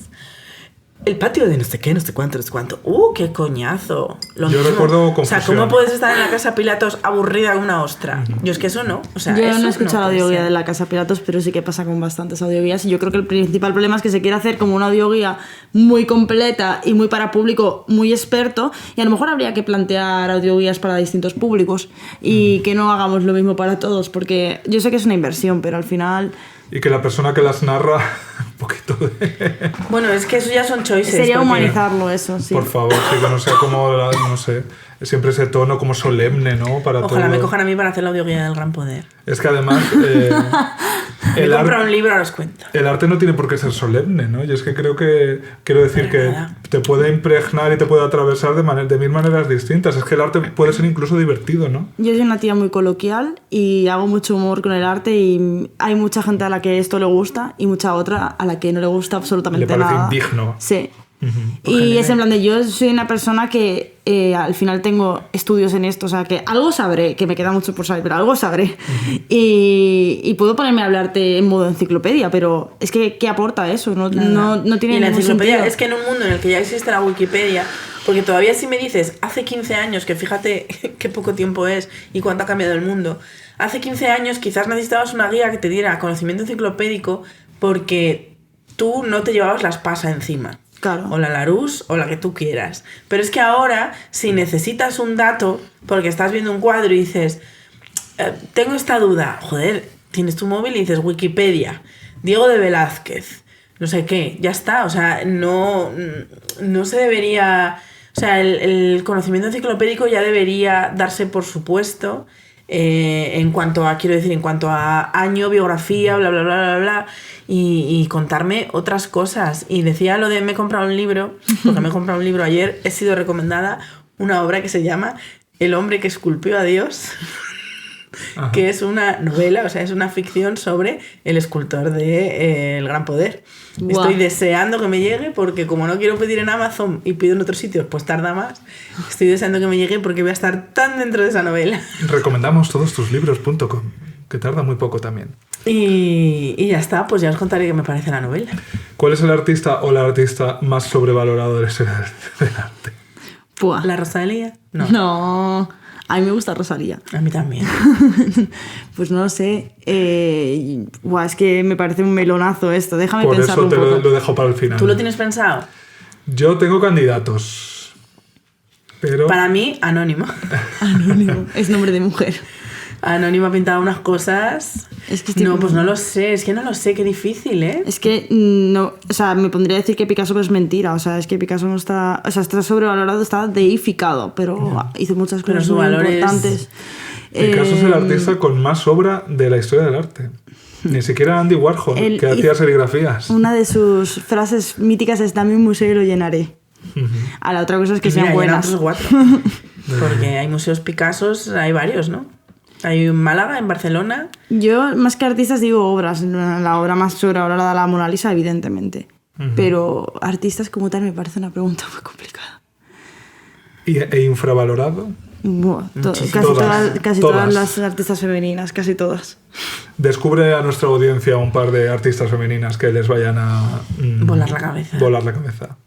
El patio de no sé qué, no sé cuánto, no sé cuánto. ¡Qué coñazo! Lo Yo mismo. recuerdo O sea, confusión. ¿cómo puedes estar en la Casa Pilatos aburrida como una ostra? Yo es que eso no. O sea, Yo eso no he escuchado la puede audioguía ser. de la Casa Pilatos, pero sí que pasa con bastantes audioguías. Y yo creo que el principal problema es que se quiere hacer como una audioguía muy completa y muy para público muy experto. Y a lo mejor habría que plantear audioguías para distintos públicos y que no hagamos lo mismo para todos, porque yo sé que es una inversión, pero al final Y que la persona que las narra, un poquito de... Bueno, es que eso ya son choices. sería porque- humanizarlo eso, sí. Por favor, sí, que no sea como, no sé, siempre ese tono como solemne, ¿no? Para Ojalá todo. me cojan a mí para hacer la audioguía del Gran Poder. Es que además Me el, compro ar- un libro, ahora os cuento. el arte no tiene por qué ser solemne, ¿no? Y es que creo que, quiero decir Para que nada. te puede impregnar y te puede atravesar de mil maneras distintas. Es que el arte puede ser incluso divertido, ¿no? Yo soy una tía muy coloquial y hago mucho humor con el arte y hay mucha gente a la que esto le gusta y mucha otra a la que no le gusta absolutamente Le parece nada. indigno. Sí. Y es en plan de yo soy una persona que al final tengo estudios en esto, o sea que algo sabré, que me queda mucho por saber, pero algo sabré. Y puedo ponerme a hablarte en modo enciclopedia, pero es que ¿qué aporta eso? No tiene Y la ningún enciclopedia sentido. es que en un mundo en el que ya existe la Wikipedia, porque todavía si me dices hace 15 años, que fíjate qué poco tiempo es y cuánto ha cambiado el mundo, hace 15 años quizás necesitabas una guía que te diera conocimiento enciclopédico porque tú no te llevabas las PASA encima. Claro. O la Larousse o la que tú quieras. Pero es que ahora, si necesitas un dato, porque estás viendo un cuadro y dices, tengo esta duda, joder, tienes tu móvil y dices Wikipedia, Diego de Velázquez, no sé qué, ya está. O sea, no se debería... O sea, el conocimiento enciclopédico ya debería darse por supuesto en cuanto a, quiero decir, en cuanto a año, biografía, bla, bla, bla, bla, bla, y contarme otras cosas. Y decía lo de me he comprado un libro, porque me he comprado un libro ayer, he sido recomendada una obra que se llama El hombre que esculpió a Dios, Ajá. que es una novela, o sea, es una ficción sobre el escultor de El Gran Poder. Guau. Estoy deseando que me llegue porque como no quiero pedir en Amazon y pido en otros sitios, pues tarda más. Estoy deseando que me llegue porque voy a estar tan dentro de esa novela. Recomendamos todostuslibros.com, que tarda muy poco también. Y ya está, pues ya os contaré qué me parece la novela. ¿Cuál es el artista o la artista más sobrevalorado de la historia del arte? Puah. ¿La Rosalía? No. No. A mí me gusta Rosalía. A mí también. Pues no lo sé. Buah, es que me parece un melonazo esto. Déjame Por pensarlo eso te un poco. lo dejo para el final. ¿Tú lo tienes pensado? Yo tengo candidatos, pero... Para mí, Anónimo. Anónimo. Es nombre de mujer. Anónimo ha pintado unas cosas... Es que estoy No, como- pues no lo sé. Es que no lo sé. Qué difícil, ¿eh? Es que no, o sea, me pondría a decir que Picasso, pero es mentira. O sea, es que Picasso no está, o sea, está sobrevalorado, está deificado, pero hizo muchas Pero cosas su muy valor es- importantes. Picasso es el artista con más obra de la historia del arte. Ni siquiera Andy Warhol, Él que hacía hizo- serigrafías. Una de sus frases míticas es: dame un museo y lo llenaré. A la otra cosa es que Y sean mira, buenas. llenan otros 4. Porque hay museos Picassos, hay varios, ¿no? Hay en Málaga, en Barcelona. Yo, más que artistas, digo obras. La obra más sobrevalorada, la Mona Lisa, evidentemente. Pero artistas como tal me parece una pregunta muy complicada. ¿E infravalorado? Buah, Muchísimas. casi Todas. casi Todas. todas las artistas femeninas, casi todas. Descubre a nuestra audiencia un par de artistas femeninas que les vayan a... Volar la cabeza. Volar la cabeza.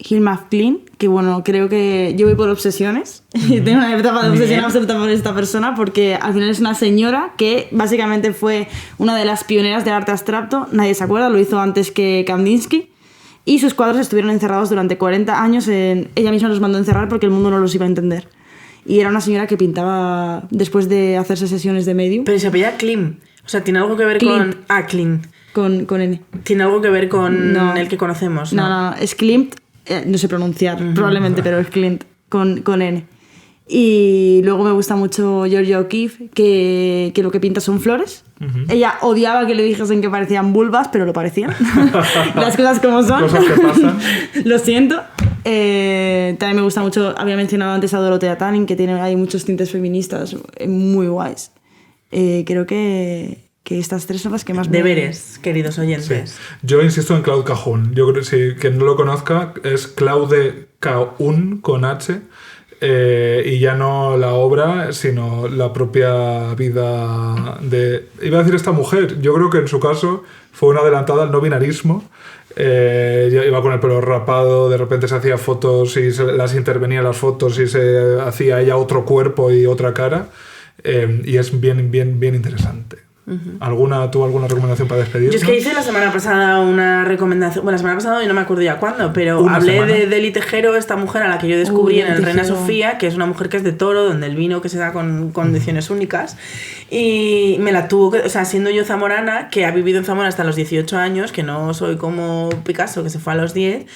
Hill McLean, que bueno, creo que yo voy por obsesiones. Tengo una etapa de obsesión absoluta por esta persona, porque al final es una señora que básicamente fue una de las pioneras del arte abstracto. Nadie se acuerda, lo hizo antes que Kandinsky. Y sus cuadros estuvieron encerrados durante 40 años. Ella misma los mandó encerrar porque el mundo no los iba a entender. Y era una señora que pintaba después de hacerse sesiones de medium. Pero se apellida Klim. O sea, tiene algo que ver Klimt. con... Ah, Klim. Con N. Tiene algo que ver con No. el que conocemos, ¿no? No, es Klimt. No sé pronunciar, probablemente, pero es Klimt con N. Y luego me gusta mucho Georgia O'Keeffe, que lo que pinta son flores. Ella odiaba que le dijesen que parecían vulvas, pero lo parecían. Las cosas como son. Cosas que pasan. Lo siento. También me gusta mucho, había mencionado antes a Dorothea Tanning, que hay muchos tintes feministas muy guays. Creo que estas tres son las que más Deberes, queridos oyentes. Sí. Yo insisto en Claude Cahun. Yo creo que si quien no lo conozca es Claude Cahun con H. Y ya no la obra, sino la propia vida de... Iba a decir esta mujer. Yo creo que en su caso fue una adelantada al no binarismo. Iba con el pelo rapado, de repente se hacía fotos y las intervenía las fotos y se hacía ella otro cuerpo y otra cara. Y es bien interesante. ¿Tú alguna recomendación para despedirnos? Yo es que hice la semana pasada una recomendación, bueno, la semana pasada y no me acuerdo ya cuándo, pero hablé de Deli Tejero, esta mujer a la que yo descubrí en el Reina Sofía, que es una mujer que es de Toro, donde el vino que se da con condiciones únicas, y me la tuvo que, o sea, siendo yo zamorana, que ha vivido en Zamora hasta los 18 años, que no soy como Picasso, que se fue a los 10,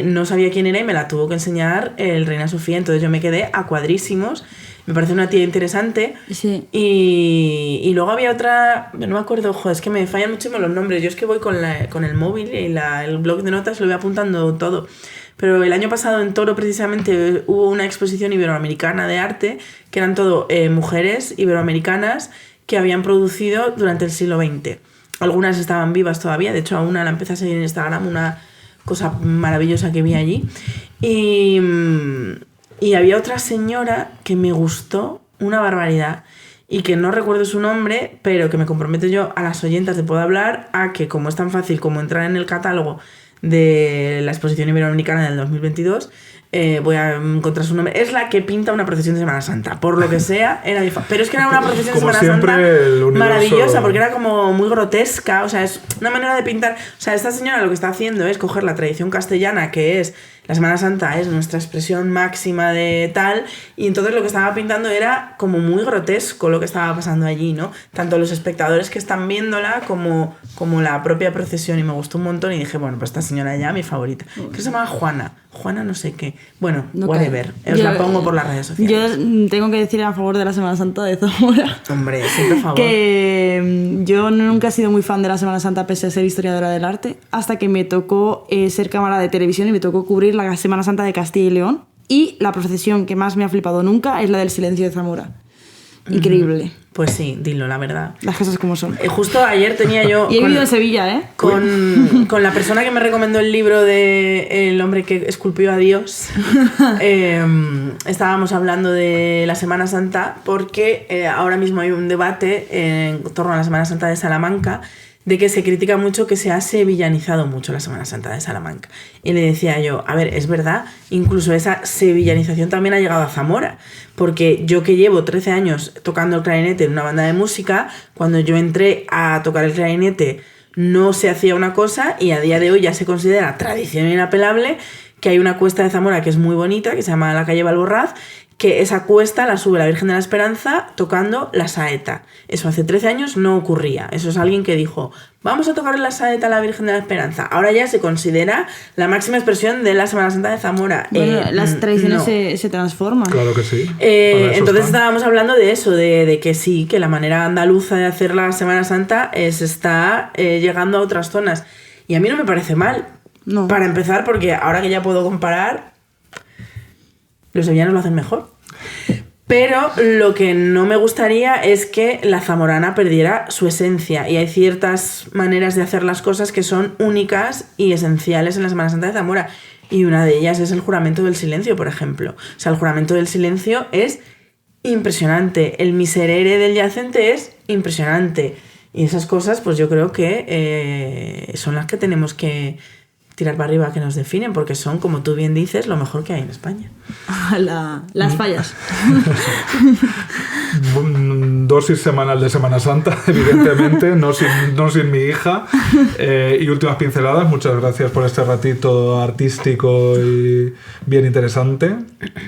no sabía quién era y me la tuvo que enseñar el Reina Sofía, entonces yo me quedé a cuadrísimos. Me parece una tía interesante. Sí. Y luego había otra, no me acuerdo, ojo, es que me fallan muchísimo los nombres. Yo es que voy con el móvil y el blog de notas lo voy apuntando todo. Pero el año pasado en Toro precisamente hubo una exposición iberoamericana de arte, que eran todo mujeres iberoamericanas que habían producido durante el siglo XX. Algunas estaban vivas todavía, de hecho a una la empecé a seguir en Instagram, una cosa maravillosa que vi allí. Y había otra señora que me gustó una barbaridad y que no recuerdo su nombre, pero que me comprometo yo a las oyentas de Puedo Hablar a que, como es tan fácil como entrar en el catálogo de la exposición iberoamericana del 2022, voy a encontrar su nombre. Es la que pinta una procesión de Semana Santa, por lo que sea, era mi pero es que era una procesión de Semana Santa maravillosa, porque era como muy grotesca, o sea, es una manera de pintar. O sea, esta señora lo que está haciendo es coger la tradición castellana, que es la Semana Santa es nuestra expresión máxima de tal, y entonces lo que estaba pintando era como muy grotesco lo que estaba pasando allí, ¿no? Tanto los espectadores que están viéndola como la propia procesión, y me gustó un montón y dije, bueno, pues esta señora ya, mi favorita. Que se llama Juana no sé qué. Bueno, no whatever. Os la pongo por las redes sociales. Yo tengo que decir a favor de la Semana Santa de Zamora. Hombre, siempre a favor. Que yo nunca he sido muy fan de la Semana Santa pese a ser historiadora del arte, hasta que me tocó ser cámara de televisión y me tocó cubrir la Semana Santa de Castilla y León. Y la procesión que más me ha flipado nunca es la del Silencio de Zamora. Increíble. Pues sí, dilo, la verdad. Las cosas como son. Justo ayer tenía yo... Y he vivido en Sevilla, ¿eh? Con la persona que me recomendó el libro de El hombre que esculpió a Dios, estábamos hablando de la Semana Santa, porque ahora mismo hay un debate en torno a la Semana Santa de Salamanca, de que se critica mucho que se ha sevillanizado mucho la Semana Santa de Salamanca. Y le decía yo, a ver, es verdad, incluso esa sevillanización también ha llegado a Zamora, porque yo que llevo 13 años tocando el clarinete en una banda de música, cuando yo entré a tocar el clarinete no se hacía una cosa, y a día de hoy ya se considera tradición inapelable que hay una cuesta de Zamora que es muy bonita, que se llama la calle Valborraz, que esa cuesta la sube la Virgen de la Esperanza tocando la saeta. Eso hace 13 años no ocurría. Eso es alguien que dijo, vamos a tocar la saeta a la Virgen de la Esperanza. Ahora ya se considera la máxima expresión de la Semana Santa de Zamora. Bueno, las tradiciones no. se transforman. Claro que sí. Entonces estábamos hablando de eso, de que sí, que la manera andaluza de hacer la Semana Santa se está llegando a otras zonas. Y a mí no me parece mal. No. Para empezar, porque ahora que ya puedo comparar, los sevillanos lo hacen mejor. Pero lo que no me gustaría es que la zamorana perdiera su esencia, y hay ciertas maneras de hacer las cosas que son únicas y esenciales en la Semana Santa de Zamora, y una de ellas es el juramento del silencio, por ejemplo. O sea, el juramento del silencio es impresionante, el miserere del yacente es impresionante, y esas cosas pues yo creo que son las que tenemos que tirar para arriba que nos definen, porque son, como tú bien dices, lo mejor que hay en España. Las fallas. Dosis semanal de Semana Santa, evidentemente, no sin mi hija. Y últimas pinceladas, muchas gracias por este ratito artístico y bien interesante.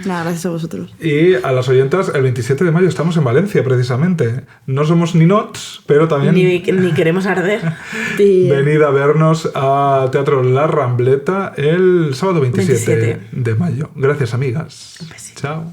Nada, gracias a vosotros. Y a las oyentas, el 27 de mayo estamos en Valencia, precisamente. No somos ni nots, pero también... Ni queremos arder. Venid a vernos al Teatro La Rambleta el sábado 27 de mayo. Gracias, amigas. Un besito. Chao.